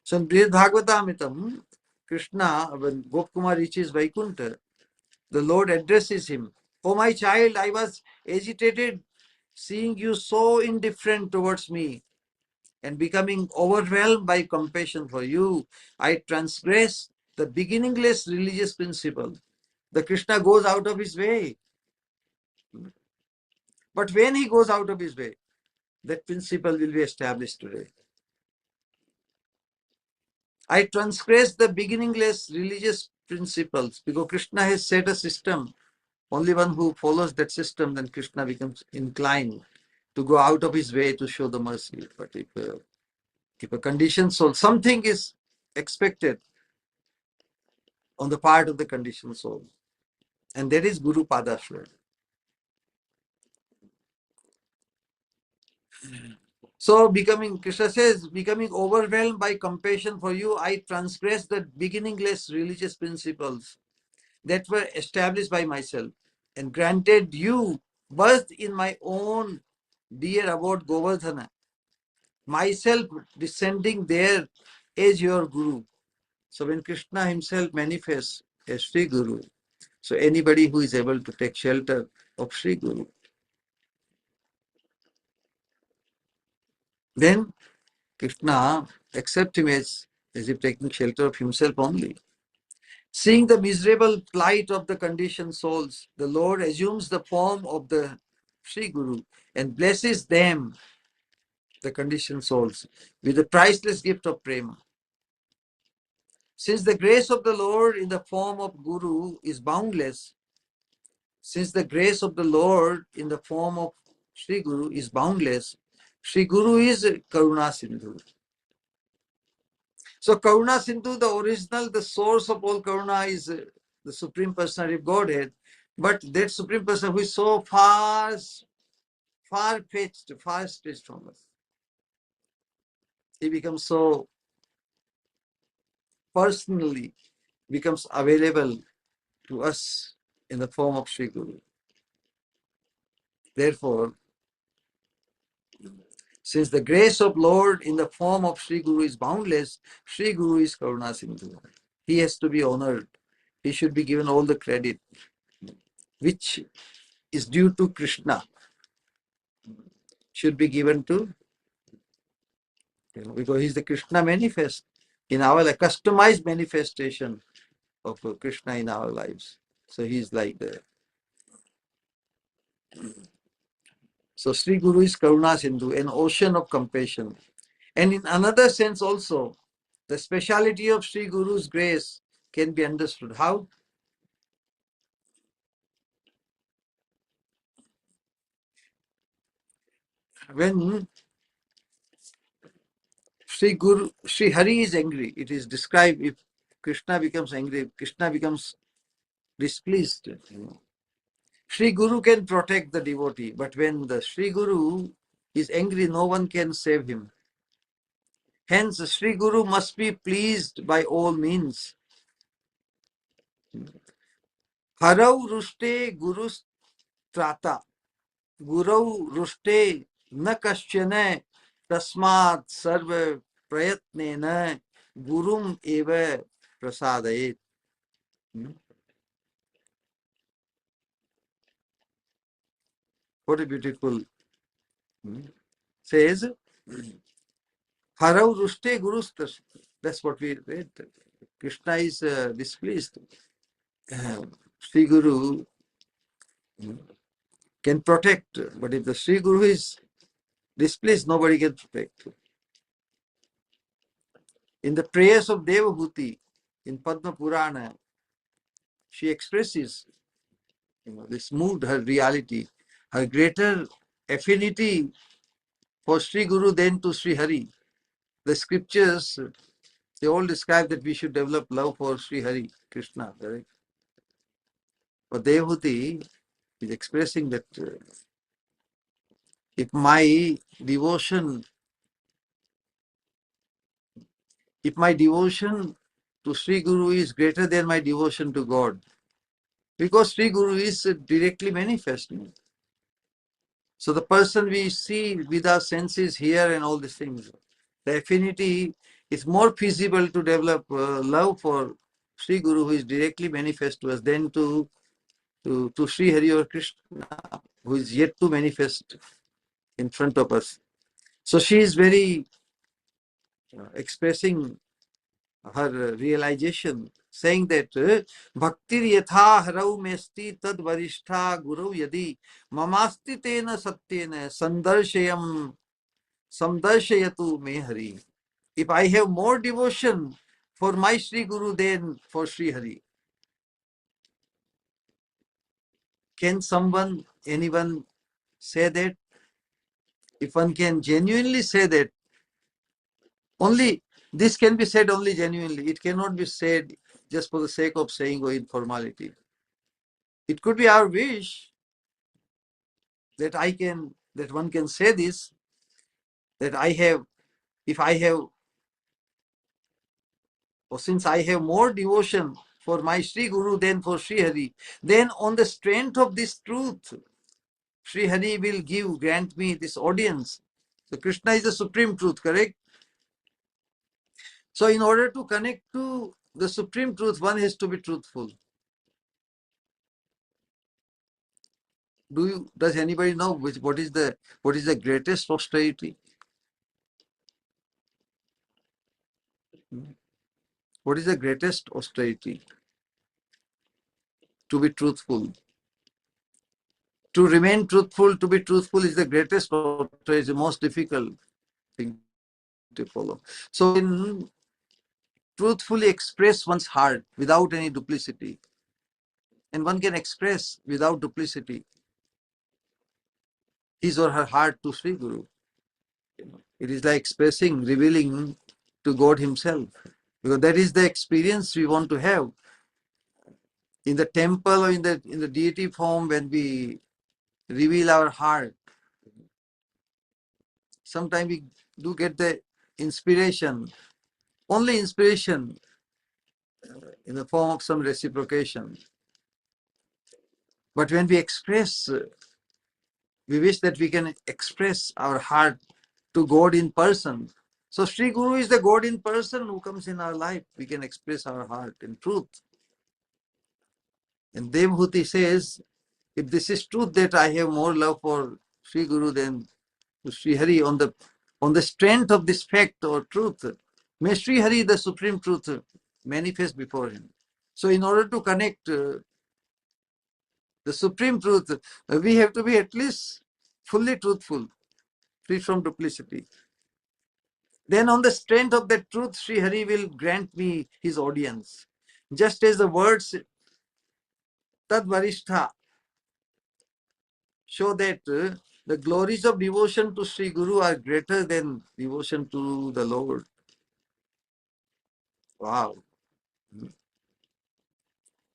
So in Brihad Bhagavatamritam, Krishna, when Gopkumar reaches Vaikuntha, the Lord addresses him. Oh my child, I was agitated seeing you so indifferent towards me and becoming overwhelmed by compassion for you. I transgress the beginningless religious principle. The Krishna goes out of his way. But when he goes out of his way, that principle will be established today. I transgress the beginningless religious principles because Krishna has set a system. Only one who follows that system, then Krishna becomes inclined to go out of his way to show the mercy. But if a conditioned soul, something is expected on the part of the conditioned soul, and that is Guru Padashra. So Krishna says, becoming overwhelmed by compassion for you, I transgress the beginningless religious principles that were established by myself and granted you birth in my own dear abode Govardhana, myself descending there as your Guru. So when Krishna himself manifests as Sri Guru, so anybody who is able to take shelter of Sri Guru, then Krishna accepts him as if taking shelter of himself only. Seeing the miserable plight of the conditioned souls, the Lord assumes the form of the Sri Guru and blesses them, the conditioned souls, with the priceless gift of prema. Since the grace of the Lord in the form of Guru is boundless, since the grace of the Lord in the form of Sri Guru is boundless, Sri Guru is Karuna Sindhu. So Karuna Sindhu, the original, the source of all Karuna is the Supreme Personality of Godhead. But that Supreme Person who is so far-fetched, far-stretched from us, he becomes so personally becomes available to us in the form of Sri Guru. Therefore, since the grace of Lord in the form of Sri Guru is boundless, Sri Guru is Karuna Sindhu. He has to be honored. He should be given all the credit which is due to Krishna, should be given to, because he's the Krishna manifest in our life, customized manifestation of Krishna in our lives. So he's like the. So Sri Guru is Karuna Sindhu, an ocean of compassion. And in another sense also, the speciality of Sri Guru's grace can be understood. How? When Sri Hari is angry, it is described if Krishna becomes angry, Krishna becomes displeased. Sri Guru can protect the devotee, but when the Sri Guru is angry, no one can save him. Hence, Sri Guru must be pleased by all means. Harau ruste gurus trata. Gurau ruste na kasyane tasmat sarva prayatnena gurum eva prasadayet. What a beautiful says. Harau ruste gurus. That's what we read. Krishna is displeased. Sri Guru can protect, but if the Sri Guru is displeased, nobody can protect. In the prayers of Devabhuti, in Padma Purana, she expresses this mood, her reality, her greater affinity for Sri Guru than to Sri Hari. The scriptures, they all describe that we should develop love for Sri Hari, Krishna, correct? But Devabhuti is expressing that if my devotion, to Sri Guru is greater than my devotion to God, because Sri Guru is directly manifesting. So the person we see with our senses here and all these things, the affinity is more feasible to develop love for Sri Guru who is directly manifest to us than to Sri Hari or Krishna who is yet to manifest in front of us. So she is very expressing her realization, saying that bhaktir yatha harau mesti tad varishta guru yadi mamasti tena satyena samdarshayatu me hari. If I have more devotion for my Sri Guru than for Sri Hari, can anyone say that? If one can genuinely say that, only this can be said only genuinely. It cannot be said just for the sake of saying or informality. It could be our wish that one can say this, that if I have, or since I have more devotion for my Sri Guru than for Sri Hari, then on the strength of this truth, Sri Hari will grant me this audience. So Krishna is the supreme truth, correct? So in order to connect to the supreme truth, one has to be truthful. Does anybody know what is the greatest austerity? What is the greatest austerity? To be truthful. To remain truthful, to be truthful is the greatest austerity, the most difficult thing to follow. So in truthfully express one's heart without any duplicity. And one can express without duplicity his or her heart to Sri Guru. It is like expressing, revealing to God Himself. Because that is the experience we want to have. In the temple or in the deity form, when we reveal our heart, sometimes we do get the inspiration, only inspiration in the form of some reciprocation. But when we express, we wish that we can express our heart to God in person. So Sri Guru is the God in person who comes in our life. We can express our heart in truth. And Devhuti says, if this is truth that I have more love for Sri Guru than to Sri Hari, on the strength of this fact or truth, may Sri Hari, the supreme truth, manifest before him. So in order to connect the supreme truth, we have to be at least fully truthful, free from duplicity. Then on the strength of that truth, Sri Hari will grant me his audience. Just as the words Tad Varishtha show that the glories of devotion to Sri Guru are greater than devotion to the Lord. Wow.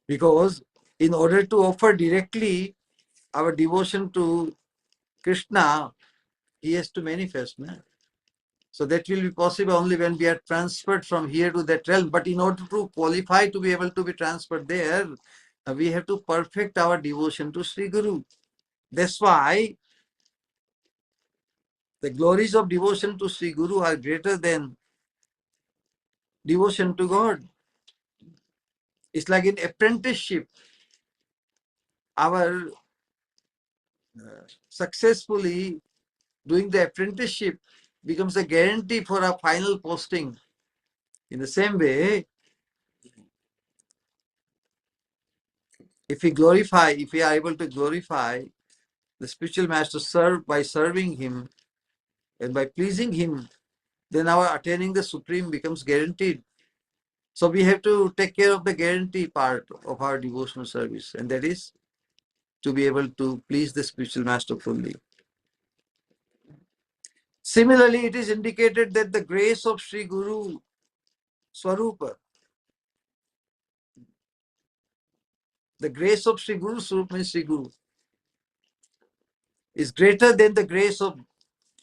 Because in order to offer directly our devotion to Krishna, he has to manifest. No? So that will be possible only when we are transferred from here to that realm. But in order to qualify to be able to be transferred there, we have to perfect our devotion to Sri Guru. That's why the glories of devotion to Sri Guru are greater than devotion to God. It's like in apprenticeship. Our successfully doing the apprenticeship becomes a guarantee for our final posting. In the same way, if we are able to glorify the spiritual master by serving him and by pleasing him, then our attaining the supreme becomes guaranteed. So we have to take care of the guarantee part of our devotional service, and that is to be able to please the spiritual master fully. Similarly, it is indicated that the grace of Sri Guru Swarupa, the grace of Sri Guru Swarupa means Sri Guru, is greater than the grace of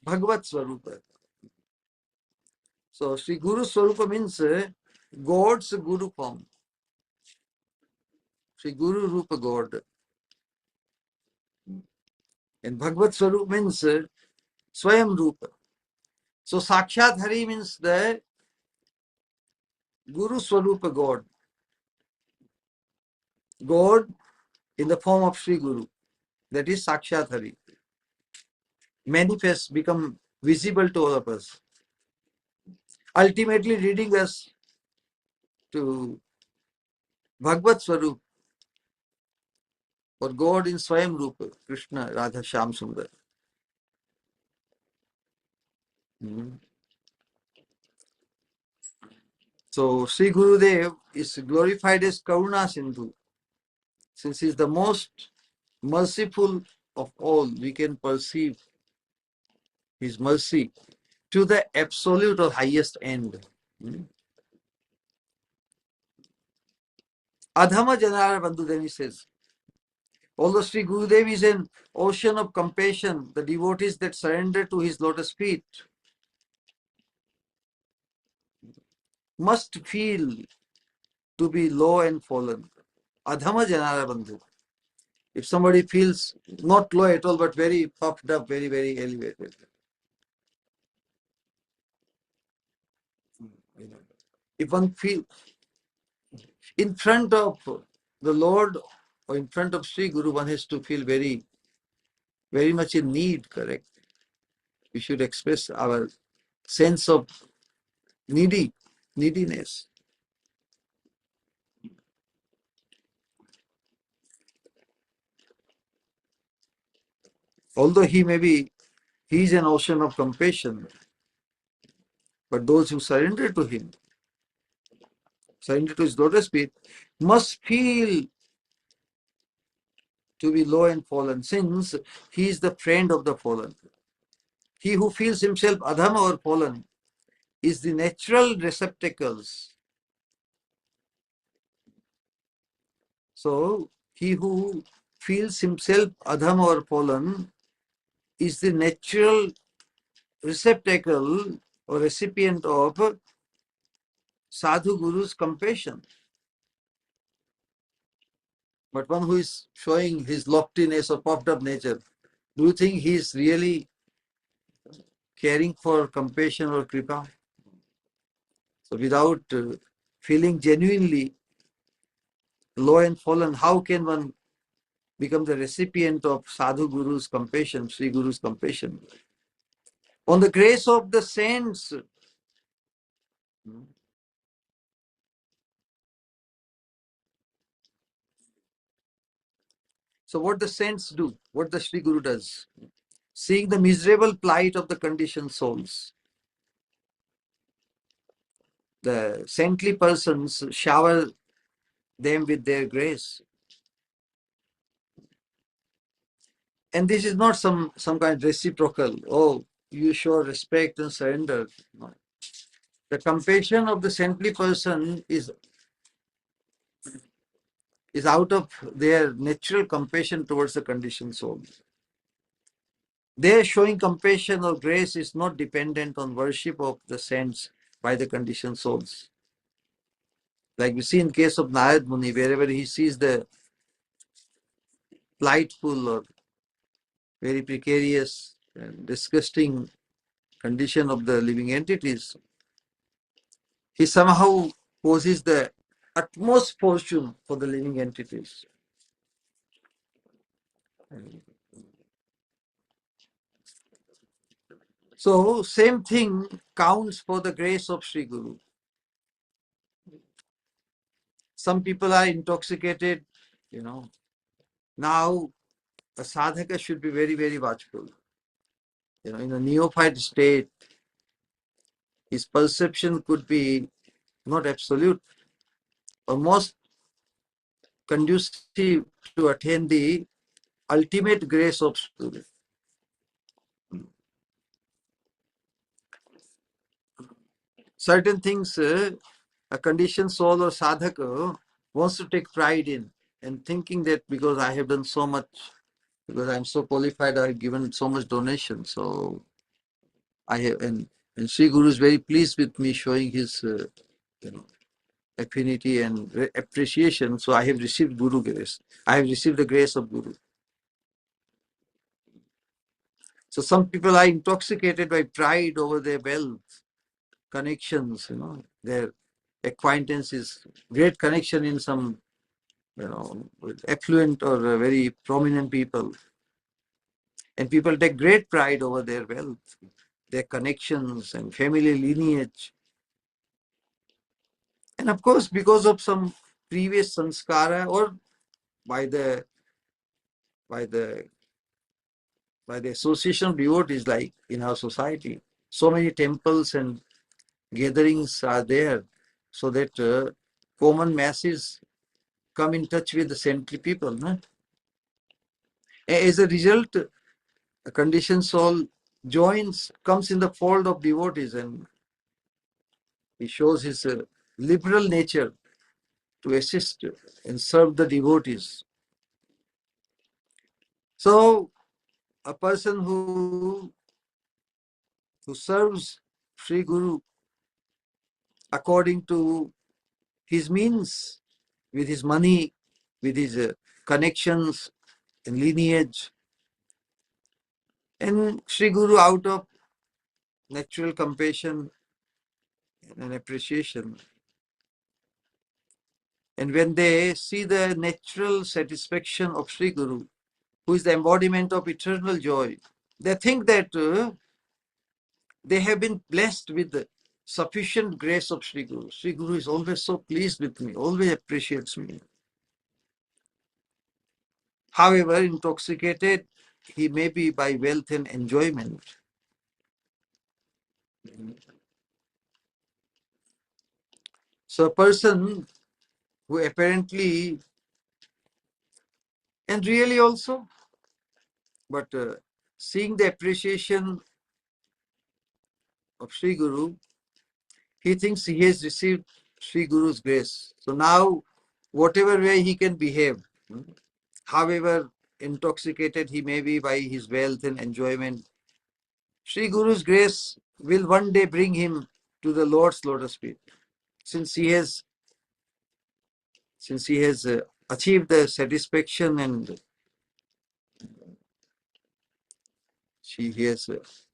Bhagavat Swarupa. So Sri Guru Swarupa means God's Guru form. Sri Guru Rupa God. And Bhagavat Swarupa means Swayam Rupa. So Sakshat Hari means the Guru Swarupa God. God in the form of Sri Guru. That is Sakshat Hari. Manifest, become visible to all of us. Ultimately leading us to Bhagavat Swarup, or God in Swayam Rupa, Krishna, Radha, Shyam Sundar. So Sri Gurudev is glorified as Karuna Sindhu. Since he is the most merciful of all, we can perceive his mercy to the absolute or highest end. Adhama Janara Bandhu, then he says, although Sri Gurudev is an ocean of compassion, the devotees that surrender to his lotus feet must feel to be low and fallen. Adhama Janara Bandhu. If somebody feels not low at all, but very puffed up, very, very elevated. If one feels in front of the Lord or in front of Sri Guru, one has to feel very, very much in need, correct? We should express our sense of neediness. Although he is an ocean of compassion, but those who surrender to him, surrender to his lotus feet, must feel to be low and fallen, since he is the friend of the fallen. He who feels himself adhama or fallen is the natural receptacles. So, he who feels himself adhama or fallen is the natural receptacle or recipient of sadhu guru's compassion. But one who is showing his loftiness or puffed up nature, do you think he is really caring for compassion or kripa? So without feeling genuinely low and fallen, how can one become the recipient of sadhu guru's compassion, Sri Guru's compassion? On the grace of the saints. So what the saints do, what the Sri Guru does, seeing the miserable plight of the conditioned souls, the saintly persons shower them with their grace. And this is not some kind of reciprocal, oh, you show respect and surrender. No. The compassion of the saintly person is out of their natural compassion towards the conditioned soul. Their showing compassion or grace is not dependent on worship of the saints by the conditioned souls. Like we see in case of Narad Muni, wherever he sees the plightful or very precarious and disgusting condition of the living entities, he somehow poses the utmost fortune for the living entities. So, same thing counts for the grace of Sri Guru. Some people are intoxicated, you know. Now, a sadhaka should be very, very watchful. You know, in a neophyte state, his perception could be not absolute, or most conducive to attain the ultimate grace of Sri Guru. Certain things a conditioned soul or sadhaka wants to take pride in, and thinking that because I have done so much, because I'm so qualified, I've given so much donation, so I have, and Sri Guru is very pleased with me showing his you know, affinity and appreciation, so I have received Guru grace. I have received the grace of Guru. So some people are intoxicated by pride over their wealth, connections, you know, their acquaintances, great connection in some, you know, with affluent or very prominent people. And people take great pride over their wealth, their connections and family lineage. And of course, because of some previous sanskara or by the by the by the association of devotees, like in our society, so many temples and gatherings are there, so that common masses come in touch with the saintly people. No? As a result, a conditioned soul comes in the fold of devotees, and he shows his liberal nature to assist and serve the devotees. So, a person who serves Sri Guru according to his means, with his money, with his connections and lineage, and Sri Guru out of natural compassion and appreciation. And when they see the natural satisfaction of Sri Guru, who is the embodiment of eternal joy, they think that they have been blessed with the sufficient grace of Sri Guru. Sri Guru is always so pleased with me, always appreciates me. However, intoxicated he may be by wealth and enjoyment. So a person who apparently, and really also, but seeing the appreciation of Sri Guru, he thinks he has received Sri Guru's grace. So now, whatever way he can behave, however intoxicated he may be by his wealth and enjoyment, Sri Guru's grace will one day bring him to the Lord's lotus feet. Since he has, achieved the satisfaction and he has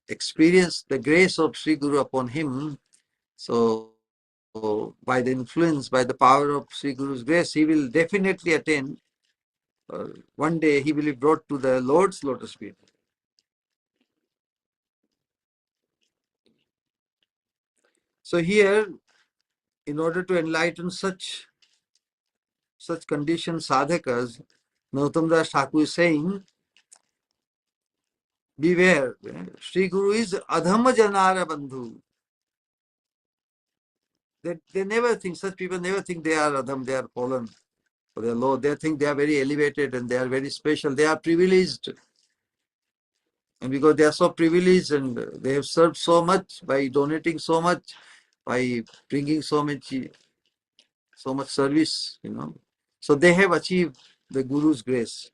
experienced the grace of Sri Guru upon him, so by the influence, by the power of Sri Guru's grace, he will definitely attain, one day he will be brought to the Lord's lotus feet. So here, in order to enlighten such conditioned sadhakas, Nautam Das Thakur is saying, beware, Sri Guru is adhama janara bandhu. They never think, such people never think they are adham, they are fallen, or they are low. They think they are very elevated and they are very special. They are privileged. And because they are so privileged and they have served so much by donating so much, by bringing so much service, So they have achieved the Guru's grace.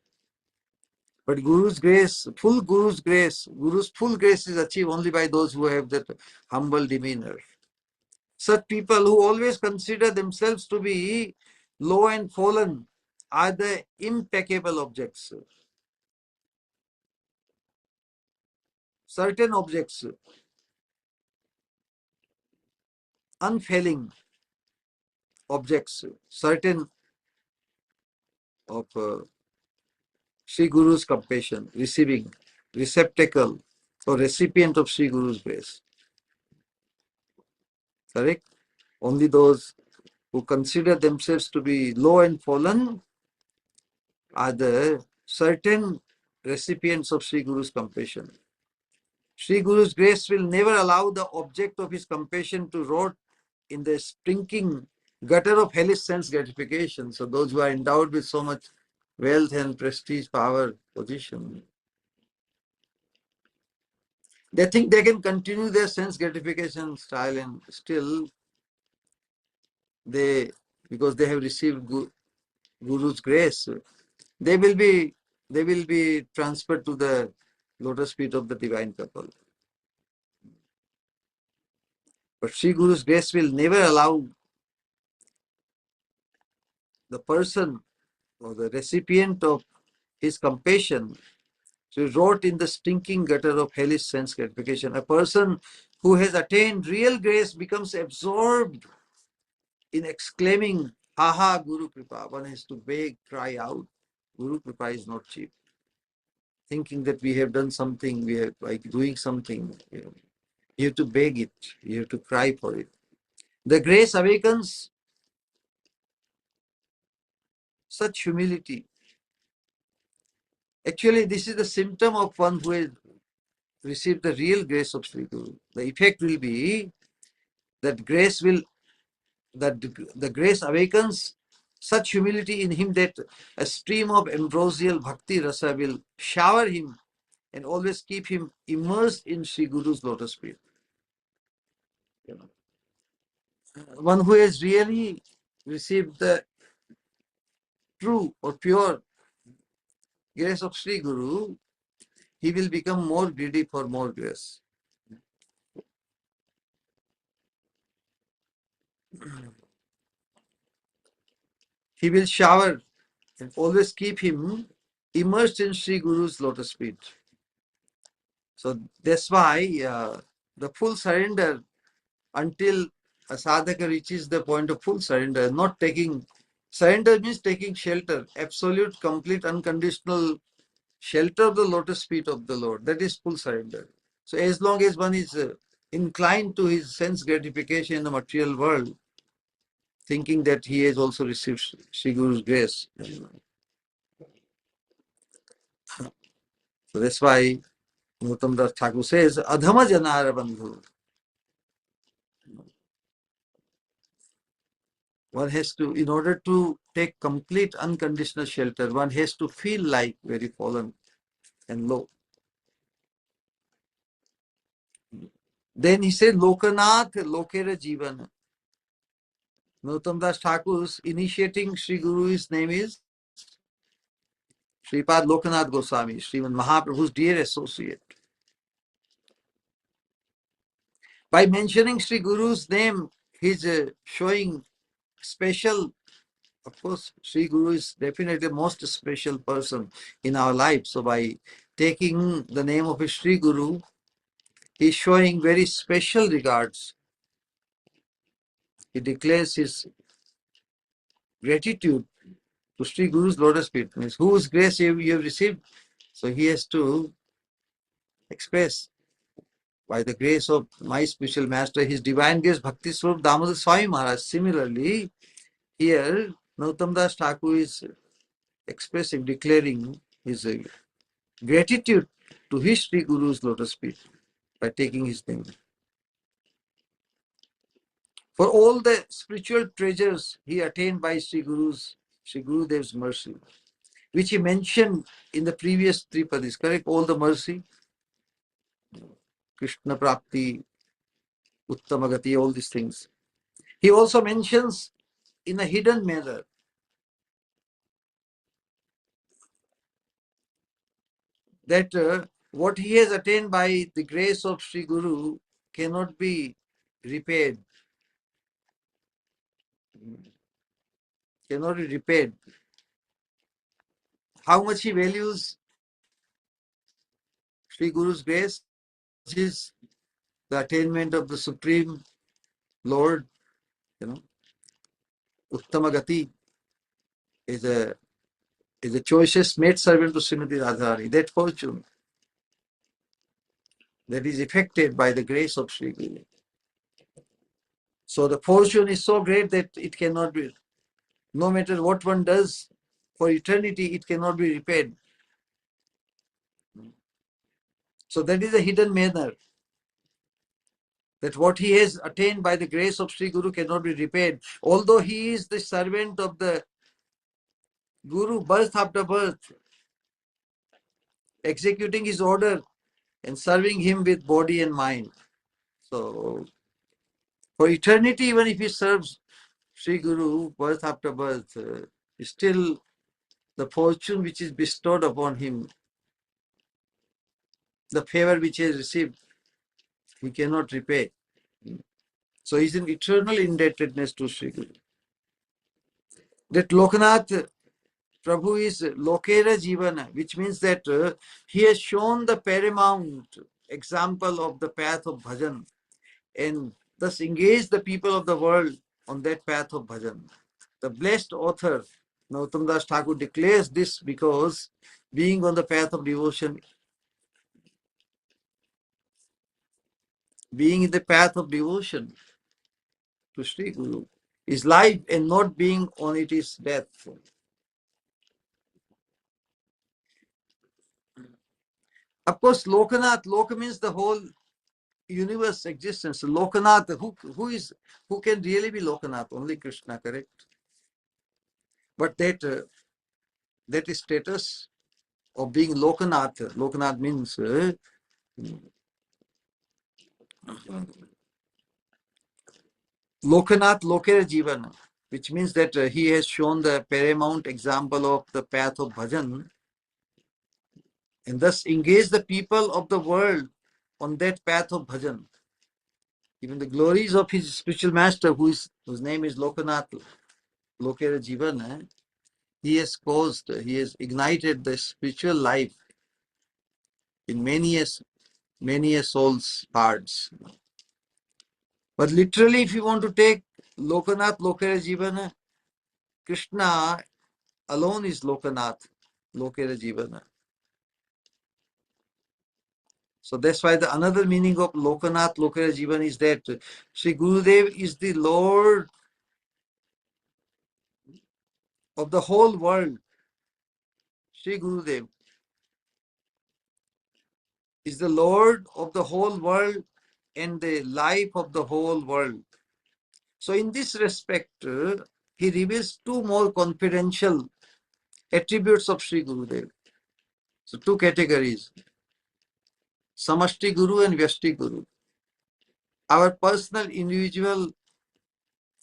But Guru's grace, Guru's full grace is achieved only by those who have that humble demeanor. Such people who always consider themselves to be low and fallen are the impeccable objects. Certain objects, unfailing objects, certain of Sri Guru's compassion, receiving, receptacle or recipient of Sri Guru's grace. Correct? Only those who consider themselves to be low and fallen are the certain recipients of Sri Guru's compassion. Sri Guru's grace will never allow the object of his compassion to rot in the stinking gutter of hellish sense gratification. So those who are endowed with so much wealth and prestige, power, position, they think they can continue their sense gratification style and still because they have received Guru's grace, they will be transferred to the lotus feet of the divine couple. But Sri Guru's grace will never allow the person or the recipient of his compassion to rot in the stinking gutter of hellish sense gratification. A person who has attained real grace becomes absorbed in exclaiming, "Ha ha, Guru Kripa." One has to beg, cry out. Guru Kripa is not cheap. Thinking that we have done something, we have like doing something. You have to beg it. You have to cry for it. The grace awakens such humility. Actually, this is the symptom of one who has received the real grace of Sri Guru. The effect will be that the grace awakens such humility in him that a stream of ambrosial bhakti rasa will shower him and always keep him immersed in Sri Guru's lotus feet. One who has really received the true or pure grace of Sri Guru, he will become more greedy for more grace. He will shower and always keep him immersed in Sri Guru's lotus feet. So that's why the full surrender, until a sadhaka reaches the point of full surrender, surrender means taking shelter, absolute, complete, unconditional shelter of the lotus feet of the Lord. That is full surrender. So as long as one is inclined to his sense gratification in the material world, thinking that he has also received Sri Guru's grace. So that's why Gautam Das Thakur says, Adhama Janara Bandhu. One has to, in order to take complete unconditional shelter, one has to feel like very fallen and low. Then he said, Lokanath Lokera Jivana. Nautam Das Thakur's initiating Sri Guru's name is Sripad Lokanath Goswami, Sriman Mahaprabhu's dear associate. By mentioning Sri Guru's name, he's showing special. Of course, Sri Guru is definitely the most special person in our life. So by taking the name of a Sri Guru, he's showing very special regards. He declares his gratitude to Sri Guru's lotus feet. Means whose grace you have received. So he has to express, by the grace of my spiritual master, his divine grace, Bhaktisvarupa Damodar Swami Maharaj. Similarly, here Nautam Das Thakur is expressing, declaring his gratitude to his Sri Guru's lotus feet by taking his name. For all the spiritual treasures he attained by Sri Gurudev's mercy, which he mentioned in the previous three padis, correct? All the mercy, Krishna Prapti, Uttamagati, all these things. He also mentions in a hidden manner that what he has attained by the grace of Sri Guru cannot be repaid, cannot be repaid. How much he values Sri Guru's grace is the attainment of the Supreme Lord, Uttamagati is the choicest maid servant to Srimati Radharani. That fortune that is effected by the grace of Sri Guru. So the fortune is so great that it cannot be, no matter what one does for eternity, it cannot be repaid. So that is a hidden manner, that what he has attained by the grace of Sri Guru cannot be repaid. Although he is the servant of the Guru birth after birth, executing his order and serving him with body and mind. So for eternity, even if he serves Sri Guru birth after birth, still the fortune which is bestowed upon him, the favor which he has received, he cannot repay. So he's in eternal indebtedness to Sri Guru. That Lokanath Prabhu is Lokera Jivana, which means that he has shown the paramount example of the path of bhajan and thus engaged the people of the world on that path of bhajan. The blessed author, Nautam Das Thakur, declares this because being on the path of devotion, being in the path of devotion to Sri Guru is life, and not being on it is death. Of course, Lokanath, Loka means the whole universe existence. Lokanath, who can really be Lokanath? Only Krishna, correct? But that is status of being Lokanath. Lokanath means Lokanath Lokera Jivana, which means that he has shown the paramount example of the path of bhajan and thus engaged the people of the world on that path of bhajan. Even the glories of his spiritual master, whose name is Lokanath Lokera Jivana, he has ignited the spiritual life in many a soul's hearts. But literally, if you want to take Lokanath Lokera Jivana, Krishna alone is Lokanath Lokera Jivana. So that's why the another meaning of Lokanath Lokera Jivana is that Sri Gurudev is the Lord of the whole world. Sri Gurudev is the Lord of the whole world and the life of the whole world. So in this respect, he reveals two more confidential attributes of Sri Gurudev. So two categories, Samashti Guru and Vyashti Guru. Our personal individual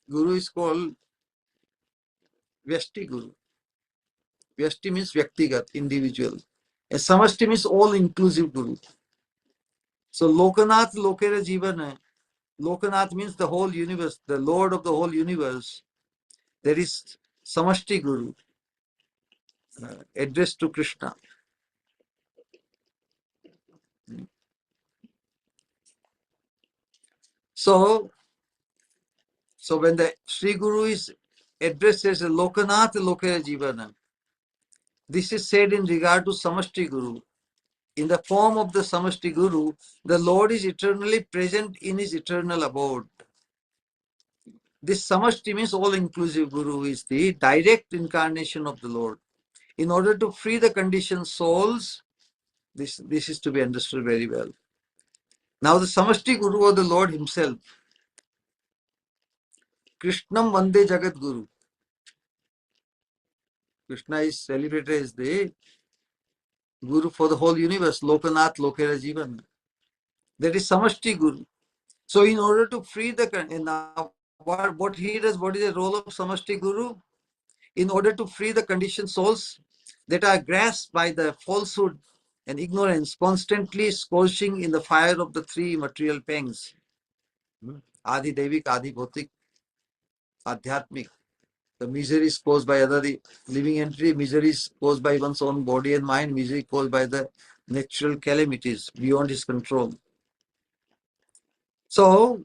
guru is called Vyashti Guru. Vyashti means Vyaktigat, individual. And Samashti means all-inclusive Guru. So Lokanath Lokera Jivana, Lokanath means the whole universe, the Lord of the whole universe. There is Samashti Guru, addressed to Krishna. So when the Sri Guru is addressed as a Lokanath Lokera Jivana, this is said in regard to Samashti Guru. In the form of the Samashti Guru, the Lord is eternally present in his eternal abode. This Samashti means all-inclusive Guru is the direct incarnation of the Lord. In order to free the conditioned souls, this is to be understood very well. Now the Samashti Guru or the Lord himself, Krishnam Vande Jagat Guru. Krishna is celebrated as the Guru for the whole universe, Lokanath Lokera Jivan. That is Samashti Guru. So in order to free the, now what he does, what is the role of Samashti Guru? In order to free the conditioned souls that are grasped by the falsehood and ignorance, constantly scorching in the fire of the three material pangs, Adi Devik, Adi Bhautik, Adhyatmik. The miseries caused by other living entity, miseries caused by one's own body and mind, misery caused by the natural calamities beyond his control. So,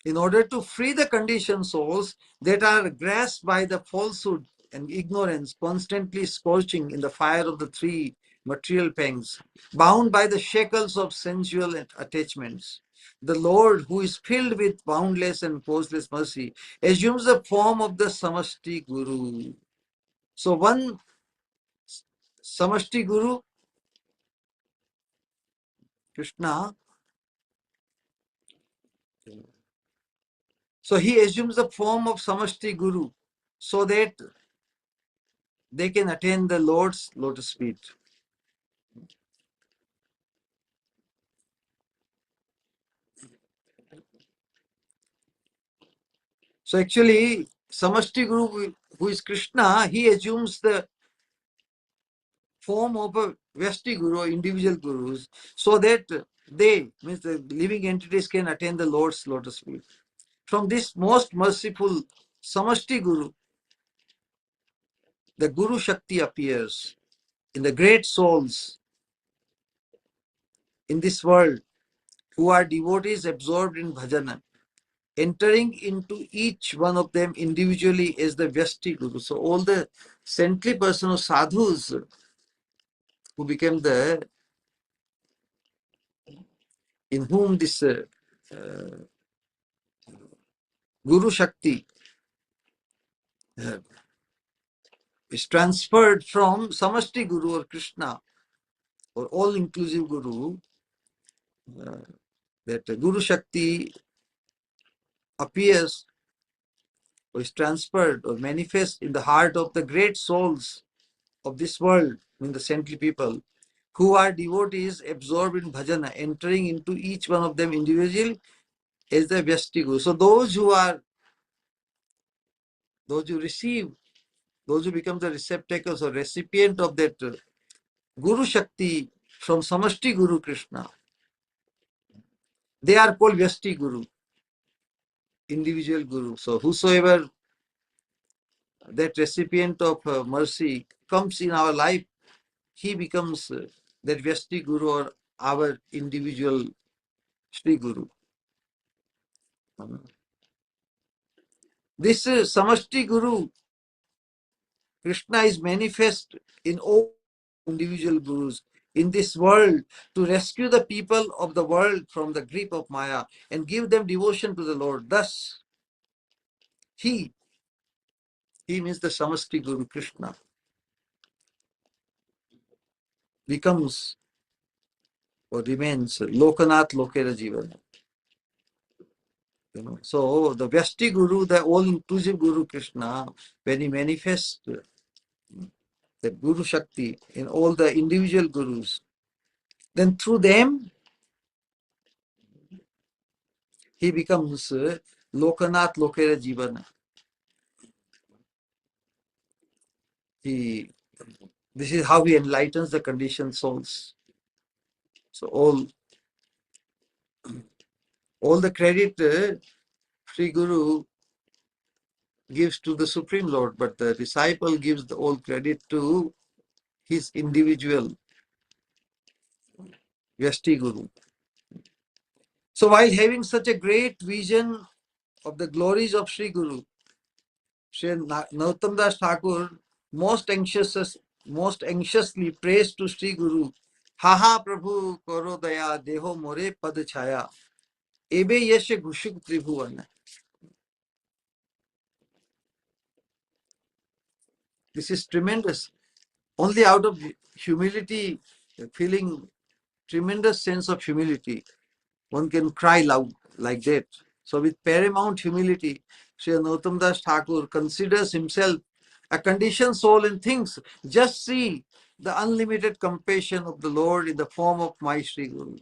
in order to free the conditioned souls that are grasped by the falsehood and ignorance, constantly scorching in the fire of the three material pangs, bound by the shackles of sensual attachments, the Lord, who is filled with boundless and causeless mercy, assumes the form of the Samashti Guru. So one Samashti Guru, Krishna, so he assumes the form of Samashti Guru so that they can attain the Lord's lotus feet. So actually, Samashti Guru, who is Krishna, he assumes the form of a Vyashti Guru or individual gurus so that they, means the living entities, can attain the Lord's lotus feet. From this most merciful Samashti Guru, the Guru Shakti appears in the great souls in this world who are devotees absorbed in bhajana, entering into each one of them individually as the Vyashti Guru. So all the saintly person or sadhus who became the, in whom this Guru Shakti uh, is transferred from Samashti Guru or Krishna or all-inclusive Guru, uh, that Guru Shakti appears or is transferred or manifests in the heart of the great souls of this world, in the saintly people, who are devotees absorbed in bhajana, entering into each one of them individually as the Vyashti Guru. So those who receive, those who become the receptacles or recipient of that Guru Shakti from Samashti Guru Krishna, they are called Vyashti Guru, individual Guru. So whosoever that recipient of mercy comes in our life, he becomes that Vyashti Guru or our individual Sri Guru. This Samashti Guru, Krishna, is manifest in all individual Gurus in this world to rescue the people of the world from the grip of Maya and give them devotion to the Lord. Thus, he means the Samashti Guru Krishna, becomes or remains Lokanath Lokera Jivan. So the Vyashti Guru, the all-inclusive Guru Krishna, when he manifests the Guru Shakti in all the individual Gurus, then through them he becomes Lokanath Lokera Jivana. This is how he enlightens the conditioned souls. So all the credit Sri Guru gives to the Supreme Lord, but the disciple gives the all credit to his individual Vyasti Guru. So while having such a great vision of the glories of Sri Guru, Sri Narottam Das Thakur most anxiously prays to Sri Guru, "Ha Prabhu karo daya deho more pad chaya, ebe yeshe gushuk tribhuvan." This is tremendous. Only out of humility, feeling tremendous sense of humility, one can cry loud like that. So with paramount humility, Sri Narottam Das Thakur considers himself a conditioned soul and thinks, just see the unlimited compassion of the Lord in the form of my Sri Guru.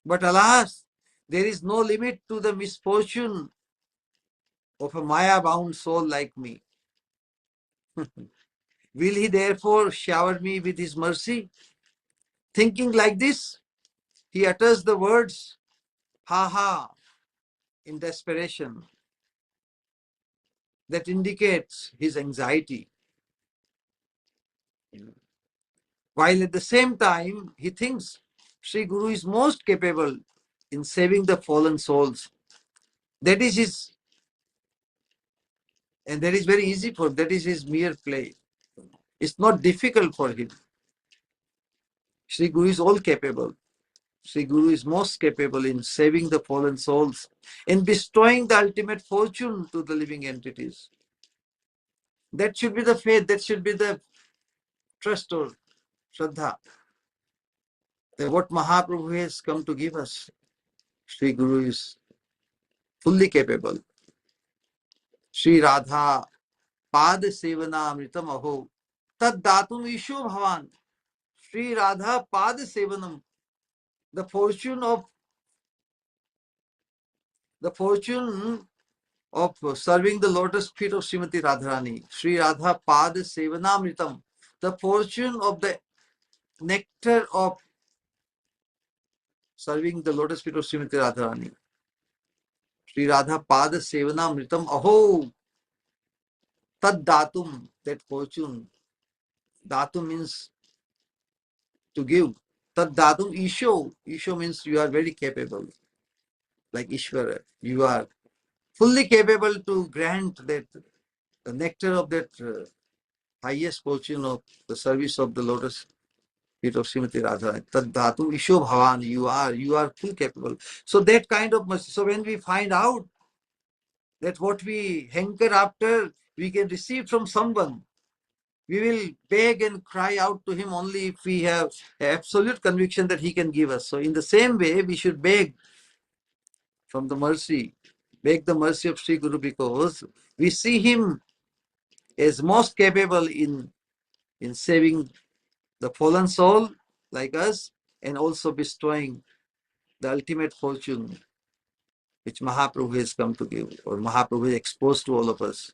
But alas, there is no limit to the misfortune of a Maya-bound soul like me. Will he therefore shower me with his mercy? Thinking like this, he utters the words, "Ha ha," in desperation. That indicates his anxiety. While at the same time, he thinks Sri Guru is most capable in saving the fallen souls. That is his, and that is very easy for him. That is his mere play. It's not difficult for him. Sri Guru is all capable. Sri Guru is most capable in saving the fallen souls, in bestowing the ultimate fortune to the living entities. That should be the faith, that should be the trust or Shraddha. That what Mahaprabhu has come to give us, Sri Guru is fully capable. Sri Radha Pad Sevana Amritam Aho Tad Datum Isho Bhavan. Sri Radha Pad Sevanam. The fortune of serving the lotus feet of Srimati Radharani. Sri Radha Pad Sevanamritam. The fortune of the nectar of serving the lotus feet of Srimati Radharani. Sri Radha Pad Sevanamritam Aho. Tad Datum, that fortune. Datum means to give. Tad Datum Isho. Isho means you are very capable. Like Ishvara. You are fully capable to grant that the nectar of that highest fortune of the service of the lotus feet of Srimati Radha. Tad Dhatu Isho Bhavan, you are full capable. So that kind of mercy. So when we find out that what we hanker after, we can receive from someone, we will beg and cry out to him only if we have absolute conviction that he can give us. So in the same way, we should beg from the mercy, beg the mercy of Sri Guru, because we see him as most capable in saving the fallen soul like us, and also bestowing the ultimate fortune which Mahaprabhu has come to give, or Mahaprabhu has exposed to all of us.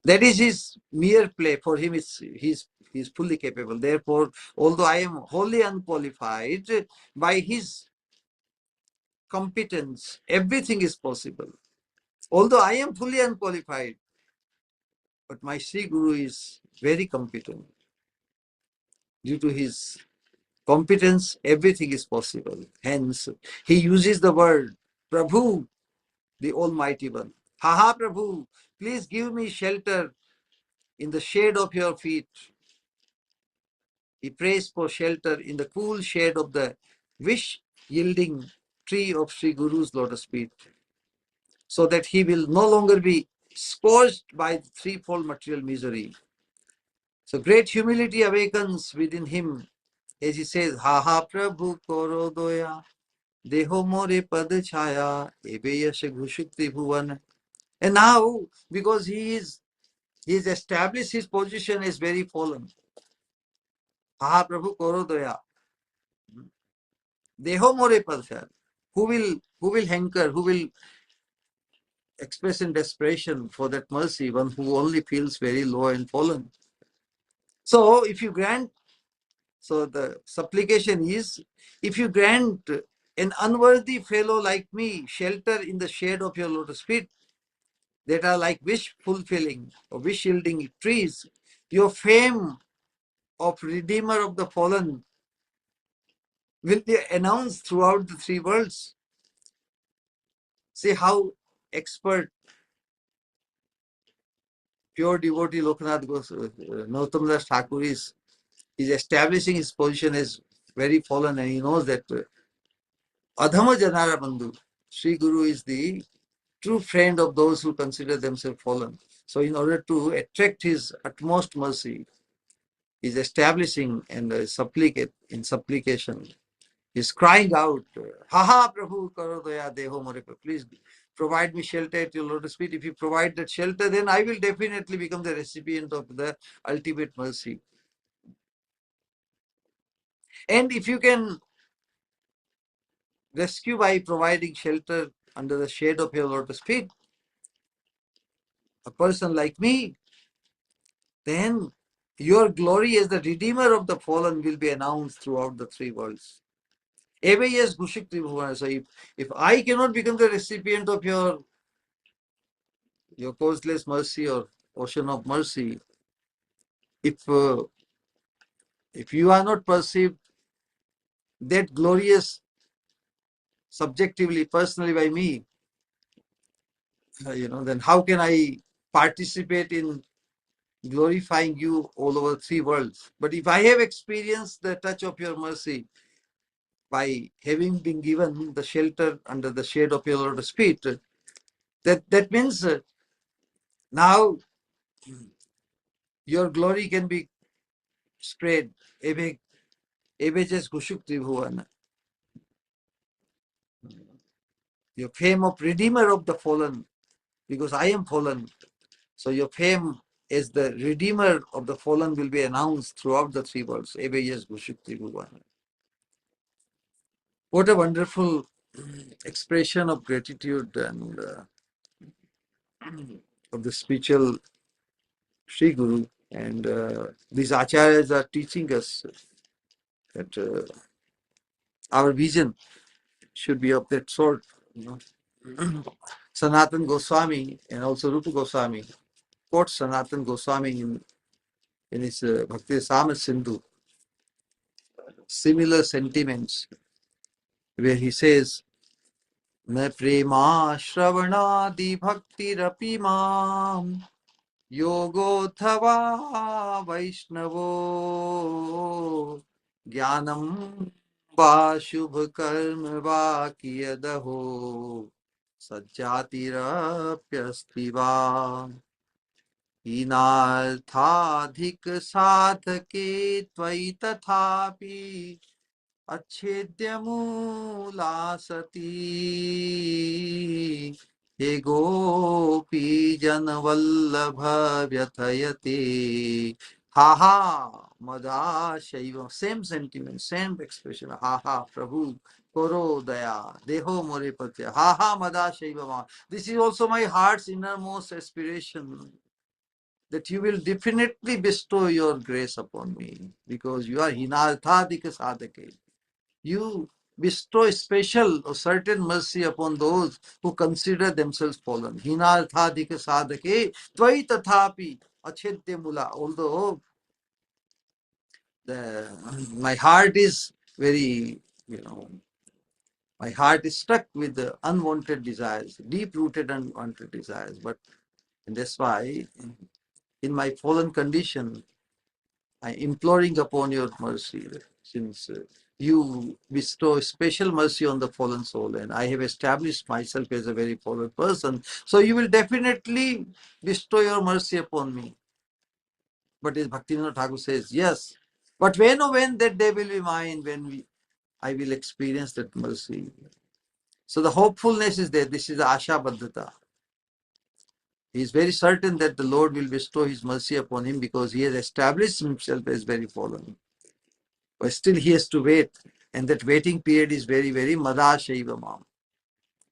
That is his mere play. For him, he's fully capable. Therefore, although I am wholly unqualified, by his competence, everything is possible. Although I am fully unqualified, but my Sri Guru is very competent. Due to his competence, everything is possible. Hence, he uses the word Prabhu, the Almighty One. Ha Prabhu, please give me shelter in the shade of your feet. He prays for shelter in the cool shade of the wish-yielding tree of Sri Guru's lotus feet, so that he will no longer be scorched by the threefold material misery. So great humility awakens within him as he says, Ha Prabhu koro doya, deho more pad chaya, ebe yashe ghushukti bhuvan. And now, because he's established his position as very fallen. Ha Prabhu koro doya, deho more pad chaya. who will hanker, who will express in desperation for that mercy, one who only feels very low and fallen. So if you grant, so the supplication is, if you grant an unworthy fellow like me shelter in the shade of your lotus feet that are like wish fulfilling or wish yielding trees, your fame of Redeemer of the fallen will be announced throughout the three worlds. See how expert, pure devotee Lokanath Nautam Das Thakur is establishing his position as very fallen, and he knows that Adhama Janara Bandhu, Sri Guru is the true friend of those who consider themselves fallen. So in order to attract his utmost mercy, he is establishing and supplicate in supplication. He is crying out, Ha ha Prabhu karo daya deho more. Please provide me shelter at your lotus feet. If you provide that shelter, then I will definitely become the recipient of the ultimate mercy. And if you can rescue by providing shelter under the shade of your lotus feet, a person like me, then your glory as the Redeemer of the fallen will be announced throughout the three worlds. Eve yes Gushik Tribhuvana. So if I cannot become the recipient of your causeless mercy or ocean of mercy, if you are not perceived that glorious subjectively, personally by me, then how can I participate in glorifying you all over three worlds? But if I have experienced the touch of your mercy by having been given the shelter under the shade of your lotus feet, that means now your glory can be spread. Ebe jes Gushuk Tribhuvana. Your fame of Redeemer of the fallen, because I am fallen. So your fame as the Redeemer of the fallen will be announced throughout the three worlds. Ebe jes Gushuk Tribhuvana. What a wonderful expression of gratitude and of the spiritual Sri Guru. And these acharyas are teaching us that our vision should be of that sort. Sanatan Goswami and also Rupa Goswami quotes Sanatan Goswami in his Bhakti Rasamrita Sindhu, similar sentiments, where he says, "मैं प्रेमा श्रवणादि भक्तिरपि माम योगोऽथवा वैष्णवो ज्ञानं वा शुभ कर्म वा कियदहो सज्जातिरप्यस्ति वा हीनार्थाधिक साधके त्वयि तथापि अच्छेद्य मूला सती हे गोपी जन वल्लभ व्यथयते हा हा मदाशैव." Same sentiment, same expression. Ha ha Prabhu koro daya deho more patya. Ha ha madashaiva ma. This is also my heart's innermost aspiration, that you will definitely bestow your grace upon me, because you are hinarthadika sadhake. You bestow special or certain mercy upon those who consider themselves fallen. Hinarthadika sadhake tvai tathapi achedya mula. Although my heart is very, my heart is stuck with the unwanted desires, deep-rooted unwanted desires. And that's why in my fallen condition, I imploring upon your mercy, since you bestow special mercy on the fallen soul, and I have established myself as a very fallen person, so you will definitely bestow your mercy upon me. But as Bhaktivinoda Thakur says, yes, but when that day will be mine, I will experience that mercy. So the hopefulness is there. This is the Asha Baddhata. He is very certain that the Lord will bestow his mercy upon him, because he has established himself as very fallen. But still he has to wait And that waiting period is very, very madashaiva mam.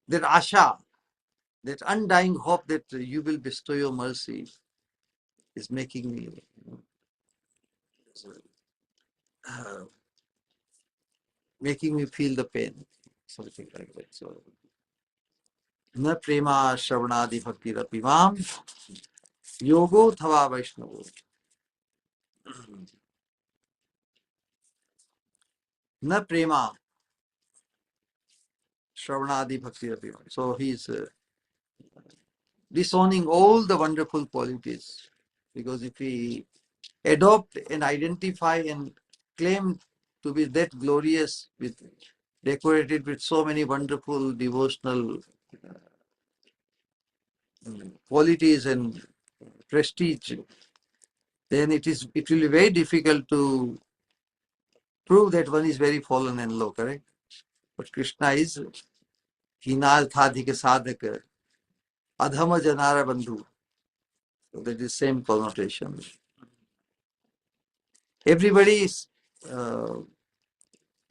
That asha, that undying hope that you will bestow your mercy is making me feel the pain. Something like that. So, na prema shravanadi bhakti rapimam yogo thava vaishnavo. Na prema shravanadi bhakti rapimam. So he is disowning all the wonderful qualities. Because if we adopt and identify and claim to be that glorious, with decorated with so many wonderful devotional qualities and prestige, then it will be very difficult to prove that one is very fallen and low, correct? But Krishna is hinarthadhika sadhaka, adhama janara bandhu. So that is same connotation. Everybody is,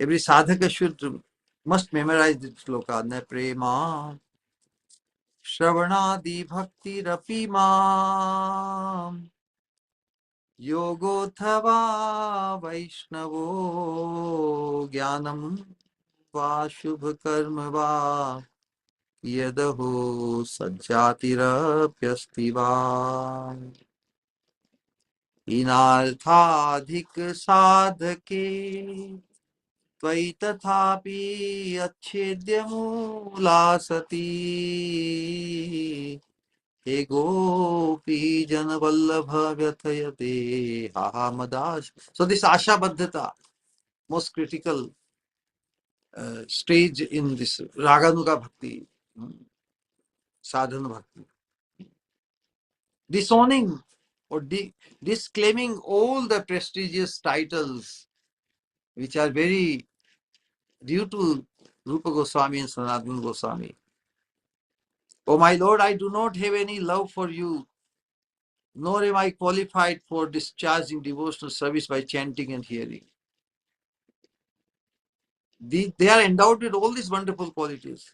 every sadhaka must memorize this sloka. Na prema shravanadi bhakti rapimam yogothava vaishnavo jnanam va shubha karma va yadaho sajjatirapyasti va inarthadhik sadhake त्वयि तथापि अच्छेद्यमूला सती हे गोपी जनवल्लभ व्यथयते हाहामदाश. So this asha baddhata, most critical stage in this raganuga bhakti, sadhana bhakti. Disowning or disclaiming all the prestigious titles which are very due to Rupa Goswami and Sanatana Goswami. Oh my Lord, I do not have any love for you, nor am I qualified for discharging devotional service by chanting and hearing. They are endowed with all these wonderful qualities.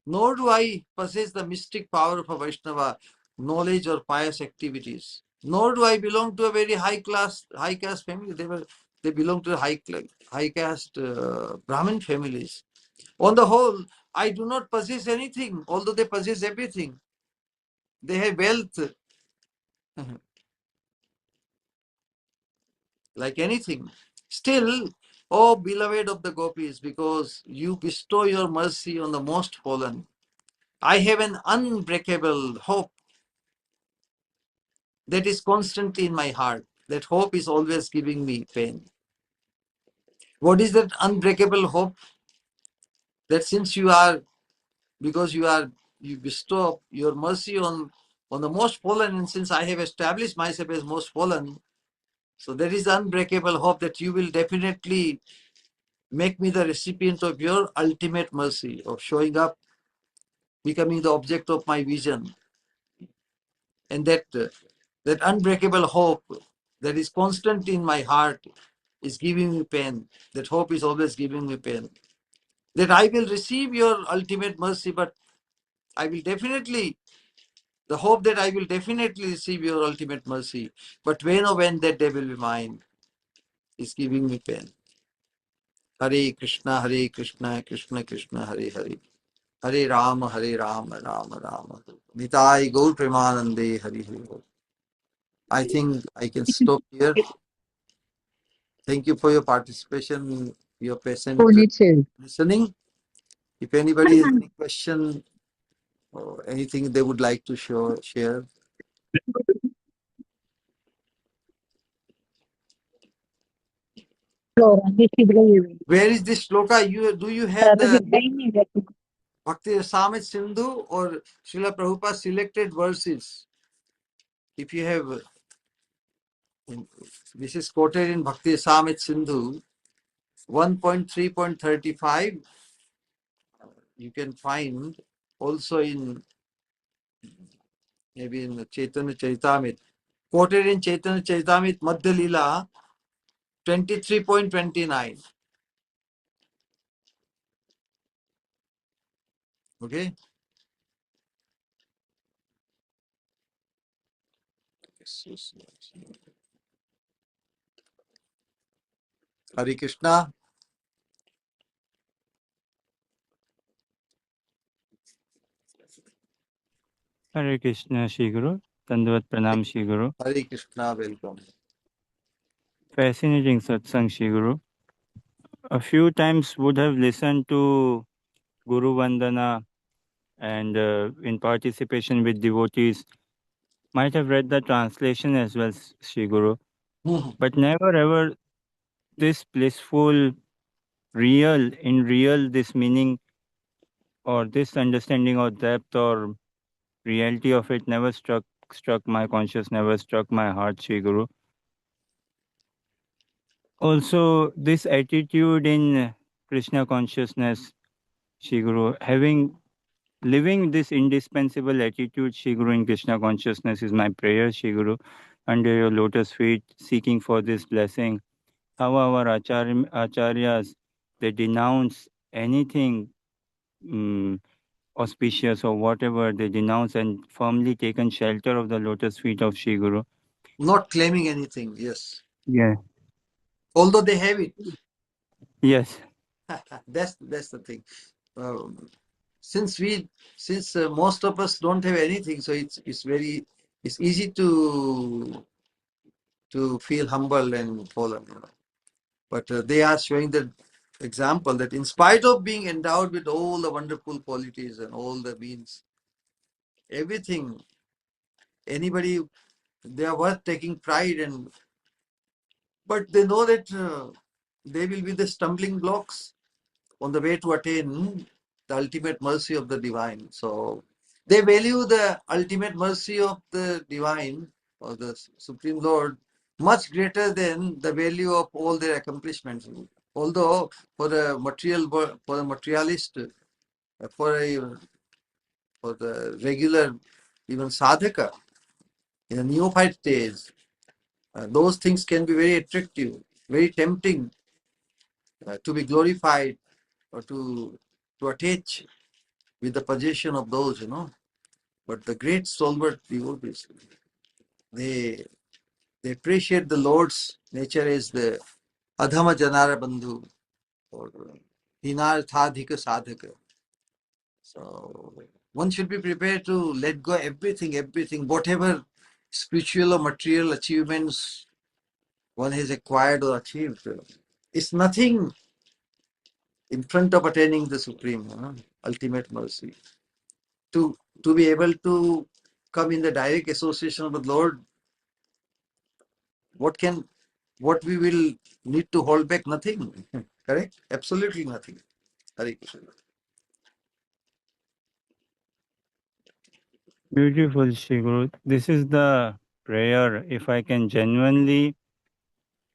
Nor do I possess the mystic power of a Vaishnava, knowledge or pious activities. Nor do I belong to a very high caste family. They belong to high caste Brahmin families. On the whole, I do not possess anything, although they possess everything. They have wealth, like anything. Still, oh beloved of the gopis, because you bestow your mercy on the most fallen, I have an unbreakable hope that is constantly in my heart. That hope is always giving me pain. What is that unbreakable hope? That since because you bestow your mercy on the most fallen, and since I have established myself as most fallen, so there is unbreakable hope that you will definitely make me the recipient of your ultimate mercy, of showing up, becoming the object of my vision. And that unbreakable hope that is constant in my heart is giving me pain. That hope is always giving me pain. That I will receive your ultimate mercy, but I will definitely, the hope that I will definitely receive your ultimate mercy, but when that day will be mine, is giving me pain. Hare Krishna, Krishna Krishna, Hare Hare. Hare Rama, Rama Rama. Nitai Gaur Premanande, Hare Hare. I think I can stop here. Thank you for your participation, your patient listening. If anybody has any question or anything they would like to share. Where is this sloka? Do you have the Bhakti Rasamrita Sindhu or Srila Prabhupada selected verses? If you have, this is quoted in Bhakti Rasamrita Sindhu 1.3.35. You can find also in maybe in Chaitanya Charitamrita. Quoted in Chaitanya Charitamrita Madhya Leela 23.29. Okay? Hare Krishna. Hare Krishna, Shri Guru. Dandavat Pranam, Shri Guru. Hare Krishna, welcome. Fascinating satsang, Shri Guru. A few times would have listened to Guru Vandana and in participation with devotees, might have read the translation as well, Shri Guru. But never ever this blissful, real, this meaning or this understanding or depth or reality of it never struck my conscious, never struck my heart, Shri Guru. Also, this attitude in Krishna consciousness, Shri Guru, living this indispensable attitude, Shri Guru, in Krishna consciousness is my prayer, Shri Guru, under your lotus feet, seeking for this blessing. How our acharyas, they denounce anything auspicious or whatever, they denounce and firmly taken shelter of the lotus feet of Shri Guru. Not claiming anything, yes. Yeah. Although they have it. Yes. That's the thing. Since most of us don't have anything, so it's easy to feel humble and fallen. But they are showing the example that in spite of being endowed with all the wonderful qualities and all the means, everything, anybody, they are worth taking pride and, but they know that they will be the stumbling blocks on the way to attain the ultimate mercy of the divine. So they value the ultimate mercy of the divine or the Supreme Lord much greater than the value of all their accomplishments. Although for a for a materialist, for a for the regular even sadhaka in a neophyte stage, those things can be very attractive, very tempting to be glorified or to attach with the possession of those, But the great stalwart devotees, they they appreciate the Lord's nature as the Adhama Janara Bandhu or Hinarthadhika Sadhaka. So one should be prepared to let go everything, whatever spiritual or material achievements one has acquired or achieved. It's nothing in front of attaining the supreme, ultimate mercy. To be able to come in the direct association with Lord, what we will need to hold back? Nothing. Correct? Absolutely nothing. Hare Krishna. Beautiful, Shri Guru. This is the prayer. If I can genuinely,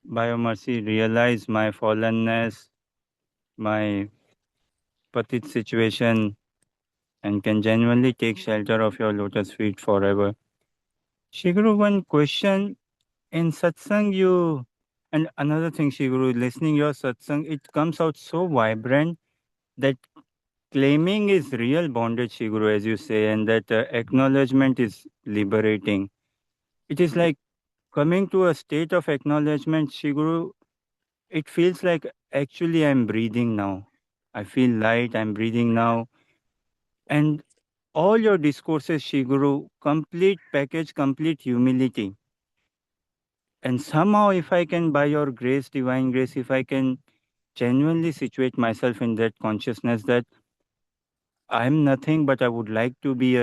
by your mercy, realize my fallenness, my patit situation, and can genuinely take shelter of your lotus feet forever. Shri Guru, one question in satsang, and another thing, Shri Guru, listening your satsang, it comes out so vibrant that claiming is real bondage, Shri Guru, as you say, and that acknowledgement is liberating. It is like coming to a state of acknowledgement, Shri Guru. It feels like actually I'm breathing now. I feel light, I'm breathing now. And all your discourses, Shri Guru, complete package, complete humility. And somehow, if I can, by your grace, divine grace, if I can genuinely situate myself in that consciousness that I'm nothing, but I would like to be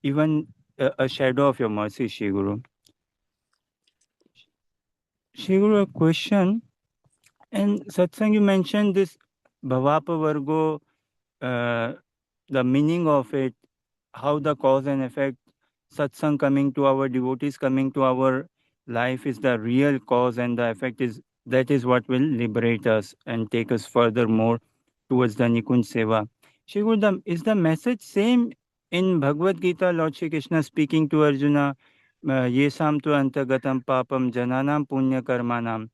even a shadow of your mercy, Shri Guru. Shri Guru, a question. And Satsang, you mentioned this Bhavapa Vargo, the meaning of it, how the cause and effect, Satsang coming to our devotees, coming to our life is the real cause, and the effect is that is what will liberate us and take us further more towards the Nikunj Seva. Shri Guru, is the message same in Bhagavad Gita, Lord Shri Krishna speaking to Arjuna, Yesam tu antagatam papam jananam punya karmanam.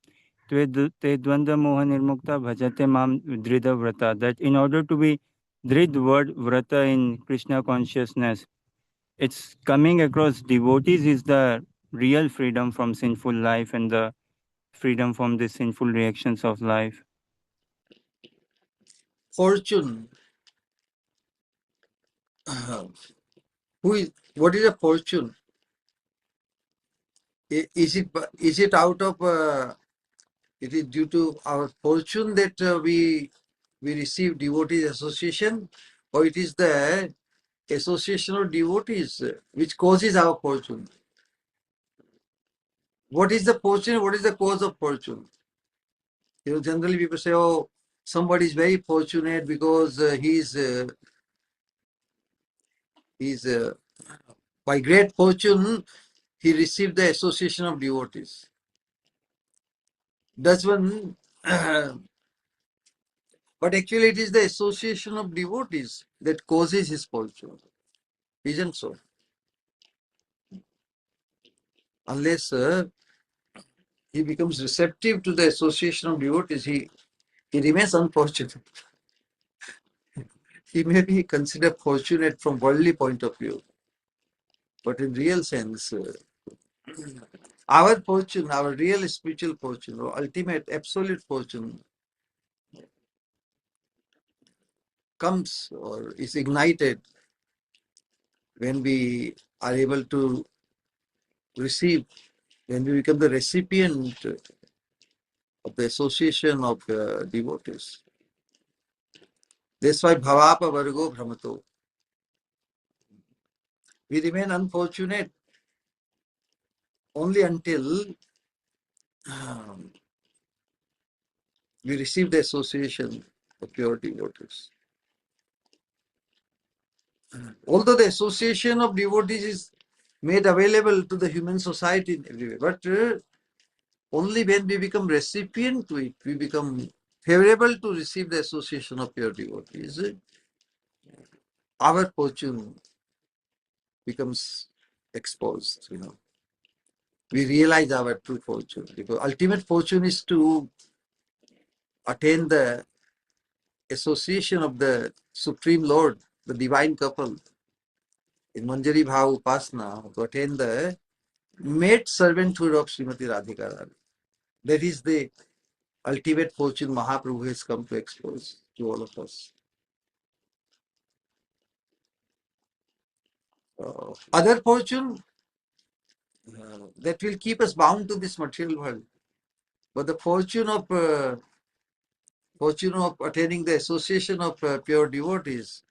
Te dvanda moha nirmukta bhajate mam dhrida vrata. That in order to be Drid word vrata in Krishna consciousness. It's coming across devotees is the real freedom from sinful life and the freedom from the sinful reactions of life. Fortune. What is a fortune? Is it out of it is due to our fortune that we receive devotees association, or it is the association of devotees which causes our fortune? What is the fortune? What is the cause of fortune? Generally people say, oh, somebody is very fortunate because he's by great fortune he received the association of devotees. That's one. But actually, it is the association of devotees that causes his fortune. Isn't so? Unless he becomes receptive to the association of devotees, he remains unfortunate. He may be considered fortunate from worldly point of view, but in real sense, our fortune, our real spiritual fortune, or ultimate absolute fortune, comes or is ignited when we are able to receive, when we become the recipient of the association of devotees. That's why bhavapa vargo brahmato. We remain unfortunate only until we receive the association of pure devotees. Although the association of devotees is made available to the human society in every way, but only when we become recipient to it, we become favorable to receive the association of pure devotees, our fortune becomes exposed, We realize our true fortune, because ultimate fortune is to attain the association of the Supreme Lord, the divine couple, in Manjari Bhava Upasana, to attain the maid servanthood of Srimati Radhika Rani. That is the ultimate fortune Mahaprabhu has come to expose to all of us. Other fortune that will keep us bound to this material world, but the fortune of attaining the association of pure devotees,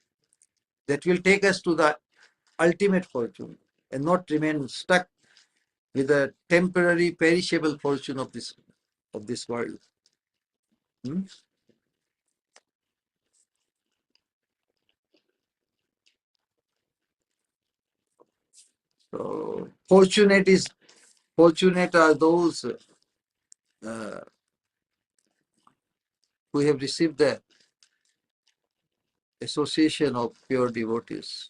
that will take us to the ultimate fortune and not remain stuck with the temporary perishable fortune of this world. Hmm? So fortunate are those uh, who have received the association of pure devotees.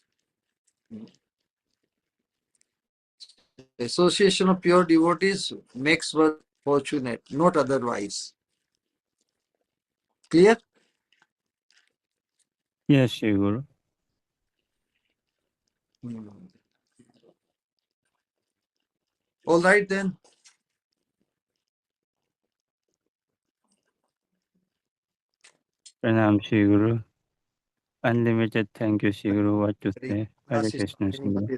The association of pure devotees makes one fortunate, not otherwise. Clear? Yes, Shri Guru. Hmm. All right then. Pranam Shri Guru. Unlimited thank you, Shri Guru. What to say? Hare Krishna, Shri Guru.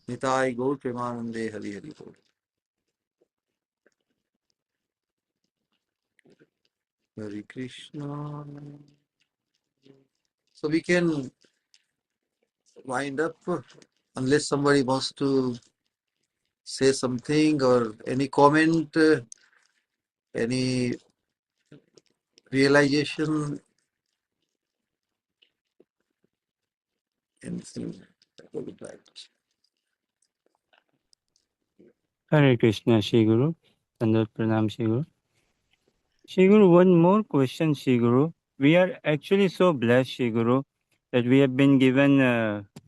Nitai Gaur Premanande Hari Hari Bol. Hare Krishna. So we can wind up unless somebody wants to say something or any comment, any realization, anything. Hare Krishna, Shri Guru. Sandar Pranam, Shri Guru. Shri Guru, one more question, Shri Guru. We are actually so blessed, Shri Guru, that we have been given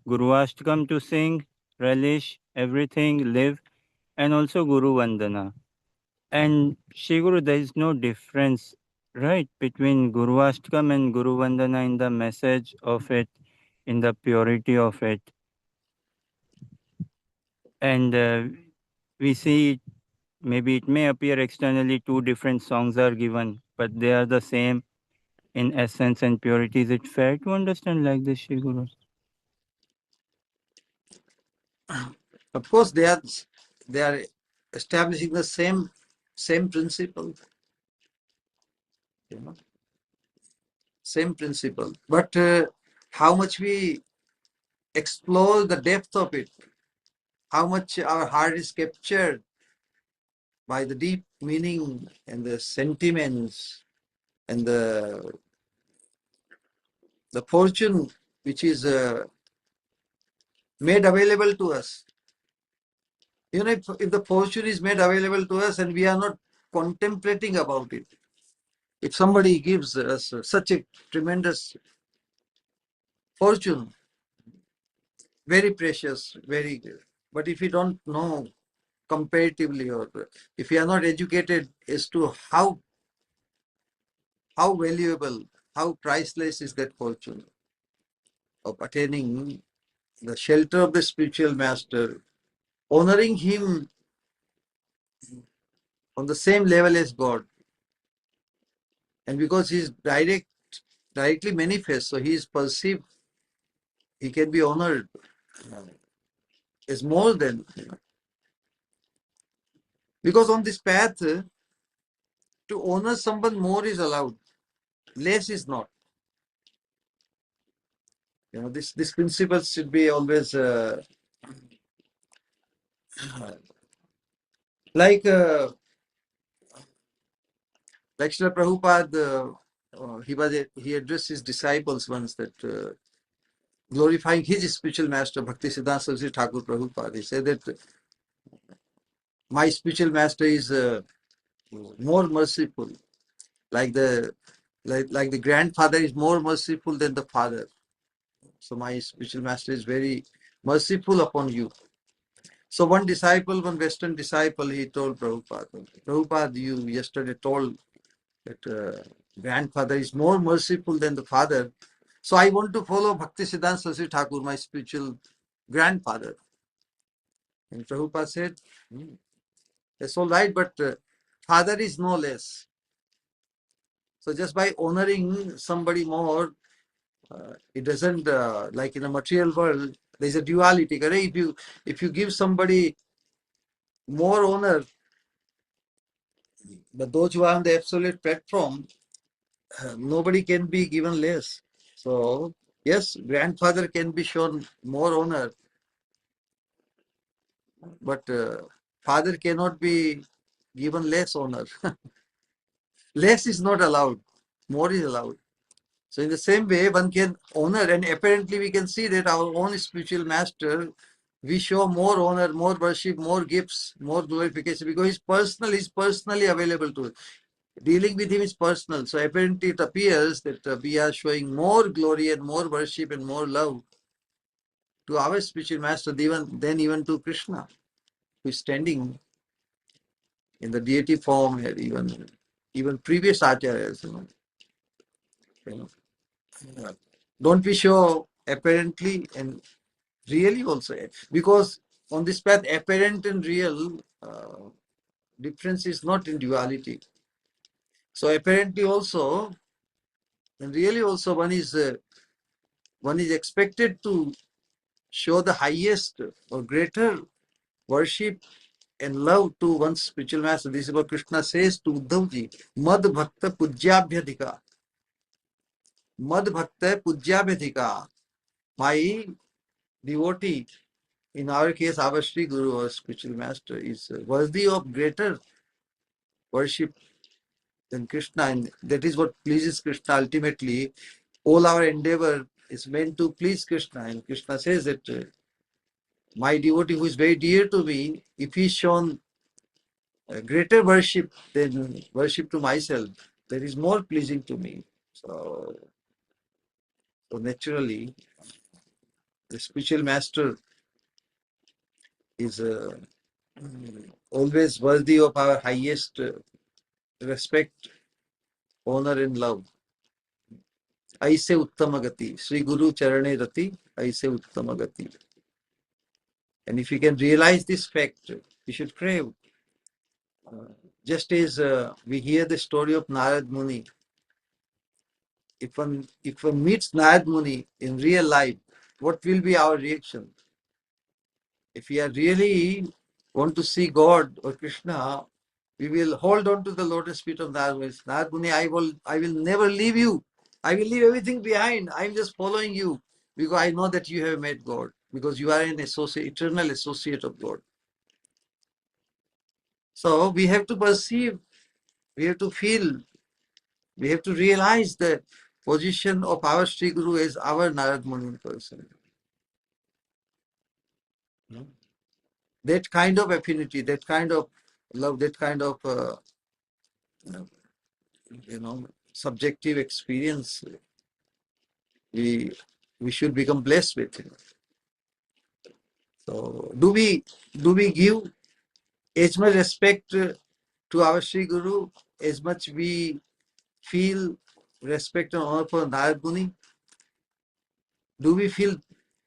Guru Ashtakam to sing, relish, everything, live, and also Guru Vandana. And Shri Guru, there is no difference right, between Guru Ashtakam and Guru Vandana in the message of it, in the purity of it. And we see, maybe it may appear externally two different songs are given, but they are the same in essence and purity. Is it fair to understand like this, Shri Guru? Of course, they are establishing the same principle, you know, same principle. But how much we explore the depth of it, how much our heart is captured by the deep meaning and the sentiments and the fortune which is made available to us. You know, if the fortune is made available to us and we are not contemplating about it, if somebody gives us such a tremendous fortune, very precious, very good. But if we don't know comparatively, or if we are not educated as to how valuable, how priceless is that fortune of attaining the shelter of the spiritual master, honoring him on the same level as God. And because he is directly manifest, so he is perceived, he can be honored as more than. Because on this path, to honor someone more is allowed, less is not. You know, this principle should be always like Srila Prabhupada, he addressed his disciples once that glorifying his spiritual master Bhaktisiddhanta Saraswati Thakur Prabhupada. He said that my spiritual master is more merciful, like the grandfather is more merciful than the father. So my spiritual master is very merciful upon you. So one Western disciple, he told Prabhupada, Prabhupada, you yesterday told that grandfather is more merciful than the father. So I want to follow Bhaktisiddhanta Saraswati Thakur, my spiritual grandfather. And Prabhupada said, that's all right, but father is no less. So just by honoring somebody more, it doesn't, like in a material world, there's a duality. Correct? If you give somebody more honor, but those who are on the absolute platform, nobody can be given less. So yes, grandfather can be shown more honor, but father cannot be given less honor. Less is not allowed, more is allowed. So in the same way, one can honor, and apparently we can see that our own spiritual master, we show more honor, more worship, more gifts, more glorification, because he's personally available to us. Dealing with him is personal. So apparently it appears that we are showing more glory and more worship and more love to our spiritual master than even to Krishna, who is standing in the deity form, or even previous acharyas. You know. Don't we show apparently and really also? Because on this path, apparent and real difference is not in duality. So apparently also and really also one is expected to show the highest or greater worship and love to one's spiritual master. This is what Krishna says to Uddhavji. Mad bhakta pujyabhyadhika. Mad bhakta pujyabhyadhika. My devotee, in our case, our Sri Guru or spiritual master, is worthy of greater worship than Krishna. And that is what pleases Krishna ultimately. All our endeavor is meant to please Krishna. And Krishna says that my devotee who is very dear to me, if he is shown greater worship than worship to myself, that is more pleasing to me. So naturally, the spiritual master is always worthy of our highest respect honor and love. Aise uttama gati. Sri Guru charane rati. Aise uttama gati. And if you can realize this fact, you should crave. Just as we hear the story of Narad Muni, if one meets Narad Muni in real life, what will be our reaction? If we are really want to see God or Krishna, we will hold on to the lotus feet of Narad Muni. Narad Muni, I will never leave you. I will leave everything behind. I'm just following you because I know that you have met God, because you are an associate, eternal associate of God. So we have to perceive, we have to feel, we have to realize the position of our Sri Guru as our Narad Muni person. That kind of affinity, that kind of love, that kind of subjective experience, we should become blessed with it. So do we give as much respect to our Sri Guru as much we feel respect and honor for Narad Muni? Do we feel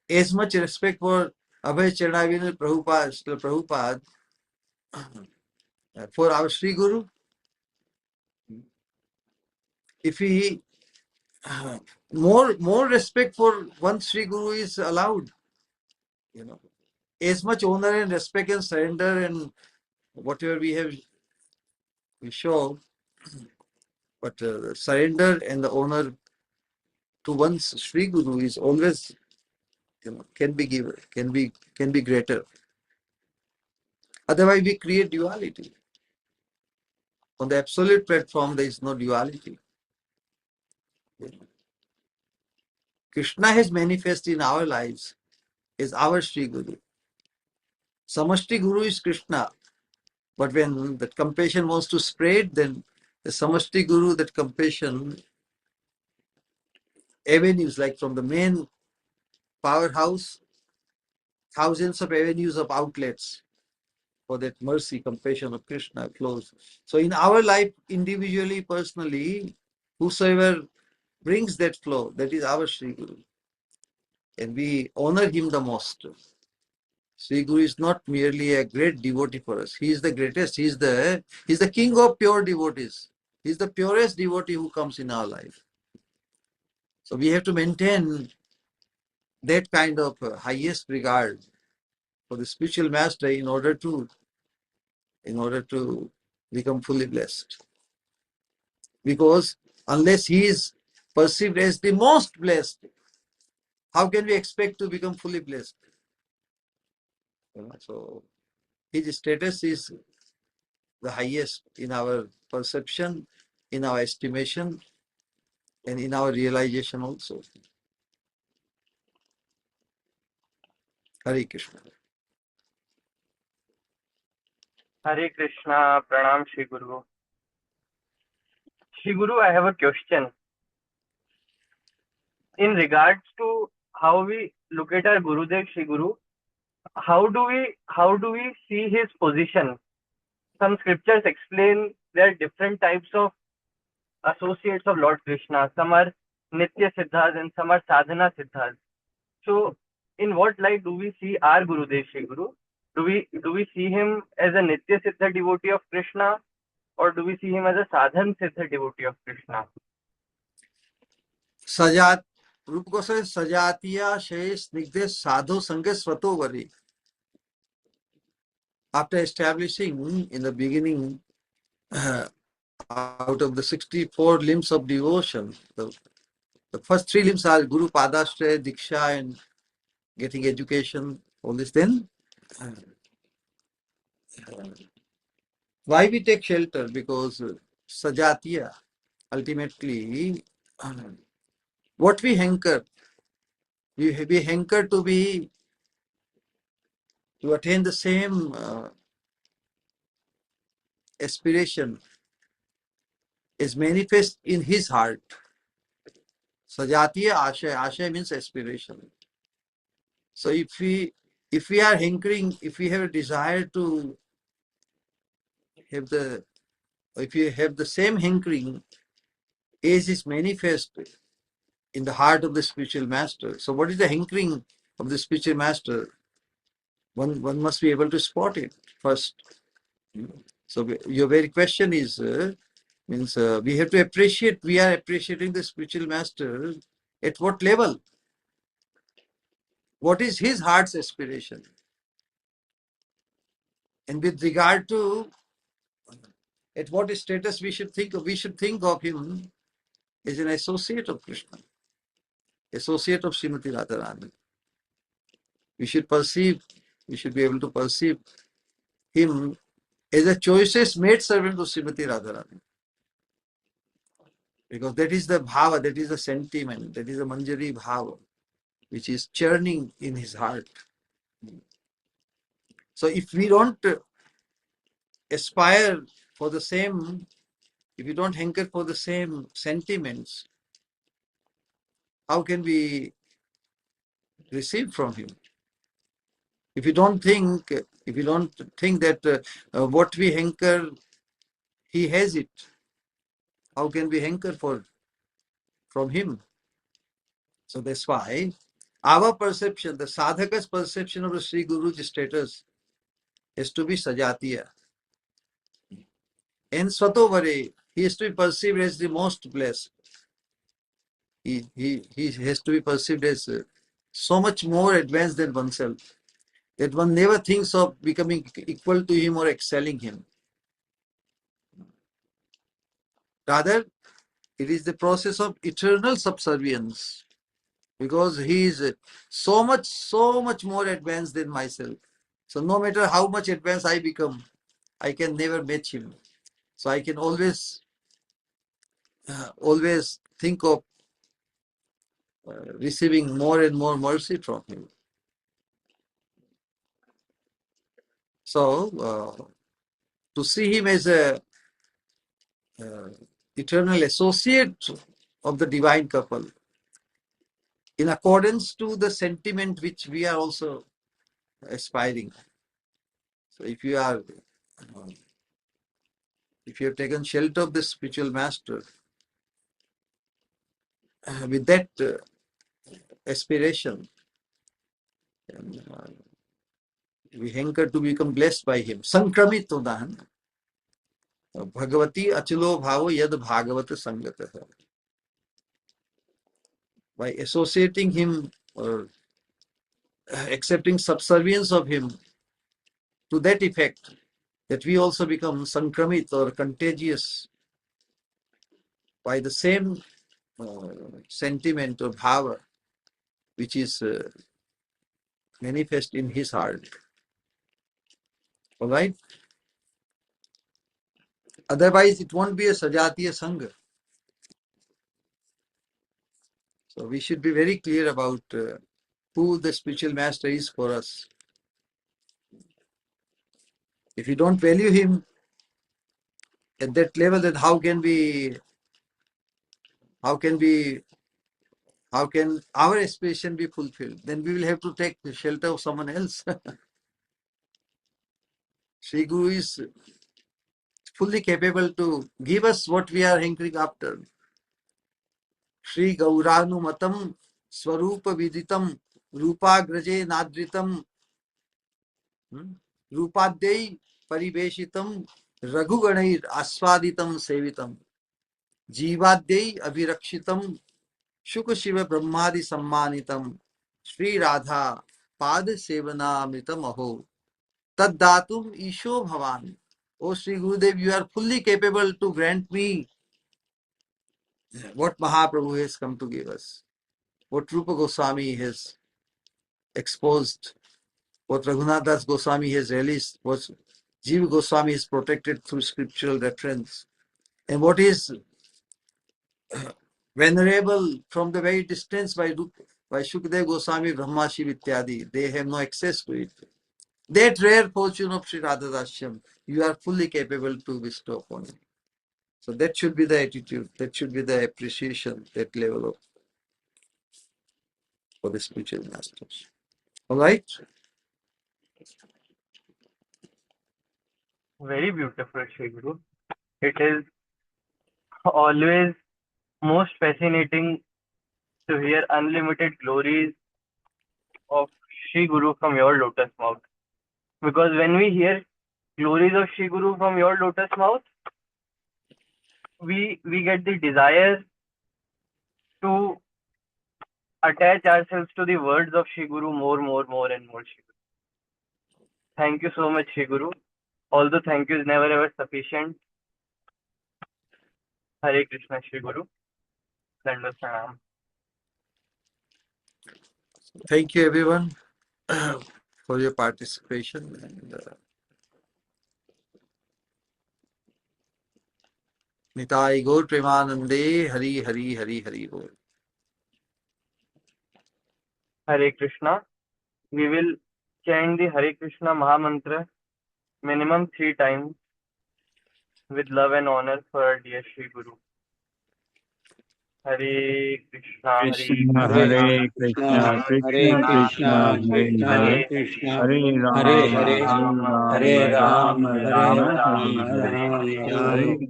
as much respect for Abhay Charnavinil Prabhupada, for our Sri Guru? If we more respect for one Sri Guru is allowed, as much honor and respect and surrender and whatever we show, but surrender and the honor to one's Sri Guru is always, can be given, can be greater. Otherwise, we create duality. On the absolute platform, there is no duality. Krishna has manifested in our lives as our Sri Guru. Samashti Guru is Krishna, but when that compassion wants to spread, then the Samashti Guru, that compassion avenues, like from the main powerhouse, thousands of avenues of outlets for that mercy, compassion of Krishna flows. So in our life, individually, personally, whosoever brings that flow, that is our Sri Guru. And we honor him the most. Sri Guru is not merely a great devotee for us. He is the greatest. He is the king of pure devotees. He is the purest devotee who comes in our life. So we have to maintain that kind of highest regard for the spiritual master in order to become fully blessed. Because unless he is perceived as the most blessed, how can we expect to become fully blessed? So his status is the highest in our perception, in our estimation, and in our realization also. Hare Krishna. Hare Krishna, Pranam Shri Guru. Shri Guru, I have a question. In regards to how we look at our Gurudev Shri Guru, how do we see his position? Some scriptures explain there are different types of associates of Lord Krishna. Some are Nitya Siddhas and some are Sadhana Siddhas. So, in what light do we see our Gurudev Shri Guru? Do we see him as a Nitya Siddha devotee of Krishna, or do we see him as a Sadhan Siddha devotee of Krishna? Sajat Rupa Goswami Sajatiya Shesh Nigde Sadhu Sange Swatovare. After establishing in the beginning, out of the 64 limbs of devotion, the first 3 limbs are Guru Padashraya, Diksha, and getting education, all this. Then why we take shelter? Because Sajatiya, ultimately, what we hanker, we hanker to attain the same aspiration is manifest in his heart. Sajatiya Ashaya means aspiration. So if we are hankering, if we have a desire to have if you have the same hankering as is manifest in the heart of the spiritual master. So what is the hankering of the spiritual master? One must be able to spot it first. So your very question is, means we have to appreciate, we are appreciating the spiritual master at what level? What is his heart's aspiration? And with regard to at what status we should think of, him as an associate of Krishna, associate of Srimati Radharani. We should be able to perceive him as a choicest maid servant of Srimati Radharani. Because that is the bhava, that is the sentiment, that is the manjari bhava, which is churning in his heart. So if we don't aspire for the same, if we don't hanker for the same sentiments, how can we receive from him? If we don't think that what we hanker, he has it, how can we hanker from him? So that's why our perception, the sadhaka's perception of the Sri Guru's status has to be sajatiya. And Swatovare, he is to be perceived as the most blessed. He has to be perceived as so much more advanced than oneself, that one never thinks of becoming equal to him or excelling him. Rather, it is the process of eternal subservience, because he is so much more advanced than myself. So no matter how much advanced I become, I can never match him. So I can always think of receiving more and more mercy from him. So to see him as a eternal associate of the divine couple, in accordance to the sentiment which we are also aspiring. So if you have taken shelter of the spiritual master with that aspiration, and, we hanker to become blessed by him. Sankramit udahan Bhagavati achilo bhavo yad bhagavat sangatah. By associating him or accepting subservience of him to that effect, that we also become sankramit or contagious by the same sentiment or bhava which is manifest in his heart. All right? Otherwise, it won't be a sajatiya sangha. So we should be very clear about who the spiritual master is for us. If you don't value him at that level, then how can our aspiration be fulfilled? Then we will have to take the shelter of someone else. Sri Guru is fully capable to give us what we are hankering after. Shri Gauranumatam Swarupa Viditam Rupagraje Nadritam Rupadei Pariveshitam Raghuganai Aswaditam Sevitam Jivadei Abhirakshitam Shukha Shiva Brahmadi Sammanitam Sri Radha Pad Sevanamritam Aho Taddatum Isho Bhavan. O Sri Gurudev, you are fully capable to grant me what Mahaprabhu has come to give us, what Rupa Goswami has exposed, what Raghunath Das Goswami has released, what Jiva Goswami has protected through scriptural reference, and what is venerable from the very distance by Shukdev Goswami, Brahmashi Vityadi. They have no access to it. That rare fortune of Sri Radhadashyam, you are fully capable to bestow upon it. So that should be the attitude, that should be the appreciation, that level of for the spiritual masters. All right? Very beautiful, Shri Guru. It is always most fascinating to hear unlimited glories of Sri Guru from your lotus mouth. Because when we hear glories of Sri Guru from your lotus mouth, we get the desire to attach ourselves to the words of Sri Guru more and more Shri Guru. Thank you so much, Shri Guru. Although thank you is never ever sufficient. Hare Krishna, Shri Guru. Dandavat Pranam. Thank you, everyone, for your participation. And Nitai Gaur Premanande, Hari Hari Hari Hari Bol. Hare Krishna. We will chant the Hare Krishna Maha Mantra minimum 3 times with love and honor for our dear Shri Guru. Hare Krishna, Krishna, Hare Hare Krishna, Krishna, Krishna Krishna, Hare Hare, Hare Krishna, Hare Hare Rama, Hare, Hare Hare Rama, Ram, Rama Ram Rama, Hare Ram,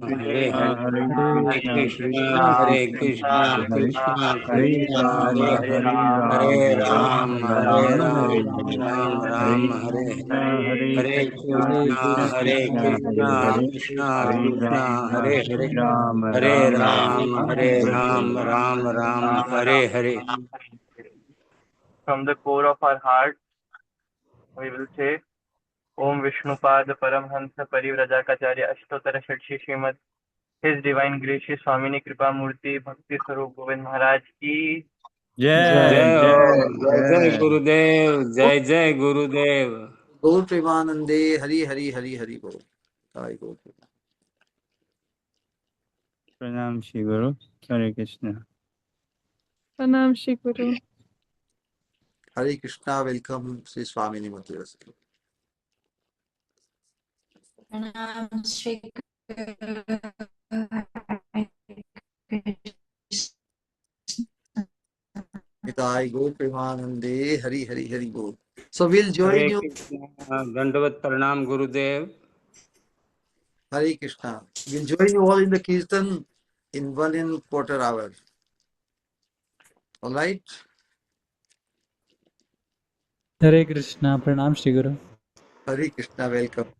Hare, Hare Hare Hare, Krishna, Hare Hare Krishna, Krishna, Krishna Hare Krishna, Krishna, Hare Hare, Krishna Hare Krishna, Rama, Hare Hare Ram, Rama, Ram Rama Ram, Rama, Hare Hare, Hare Hare Hare, Krishna, Hare Hare Krishna, Krishna, Krishna Hare Krishna, Hare Krishna, Hare, Krishna Hare Krishna, Rama, Hare Hare Hare, Rama, Hare Rama Ram, Rama, Hare Hare Ram, Hare. Ram Ram, Hare Hare. From the core of our heart, we will say Om Vishnupad Paramhansa Parivrajakacarya Ashtotara Shatshi Srimad His Divine Gracious Swamini Kripa Murti Bhakti Swarup Govind Maharaj ki Jai, Jai. Jai, जय जय Jai. गुरुदेव जय जय गुरुदेव Gaur Premanande, Hari Hari Hari Hari Bol. Nitai Gaur Premanande. Pranam Shri Guru, Hare Krishna. Pranam Shri Guru. Hare Krishna, welcome, Sri Swamini Mati. Pranam Shri Guru. Nitai Gaur Premanande, Hari Hari Hari Bol. So we'll join Hare you. Krishna दंडवत प्रणाम गुरुदेव Hare Krishna. We'll join you all in the Kirtan in 1 1/4 hour. All right? Hare Krishna, Pranam Shri Guru. Hare Krishna, welcome.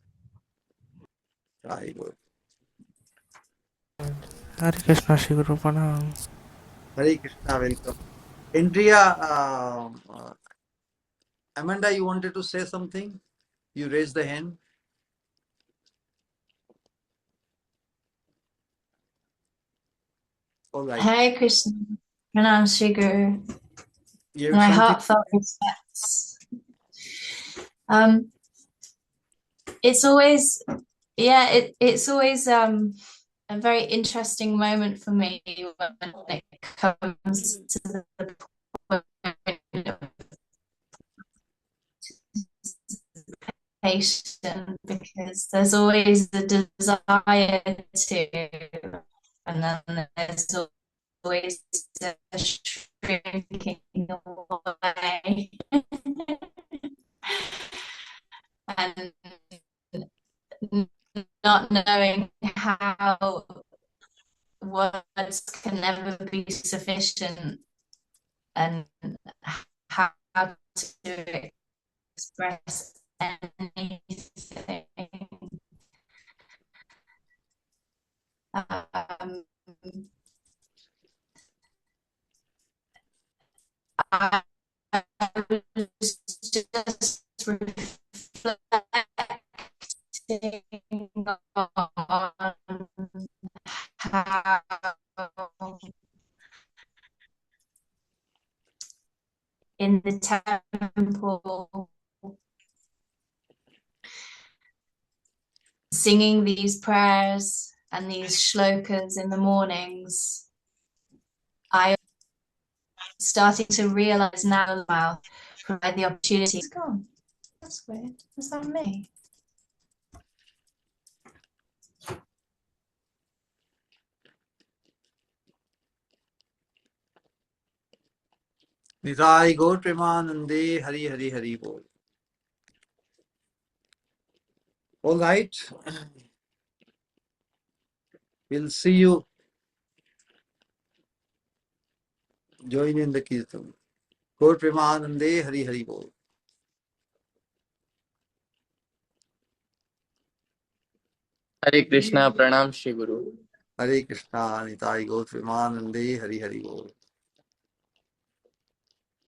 Nitai Gaur. Hare Krishna, Shri Guru Pranam. Hare Krishna, welcome. Andrea, Amanda, you wanted to say something? You raised the hand. All right. Hare Krishna. Pranam Shri Guru. You have My something? heartfelt respects. It's always, it's always a very interesting moment for me when it comes to the point of patient, because there's always the desire to, and then there's always a shrinking away. And not knowing how words can never be sufficient, and how to express anything. I was just reflecting on how in the temple, singing these prayers and these shlokas in the mornings, I starting to realize now I'll provide the opportunity. It's gone. That's weird. Is that me? Nitai Gaur Premanande, Hari Hari Hari Bol. All right. We'll see you join in the Kirtan. Gaur Premanande Hari Hari Bol. Hare Krishna, Pranam Shri Guru. Hare Krishna, Nitai Gaur Premanande Hari Hari Bol.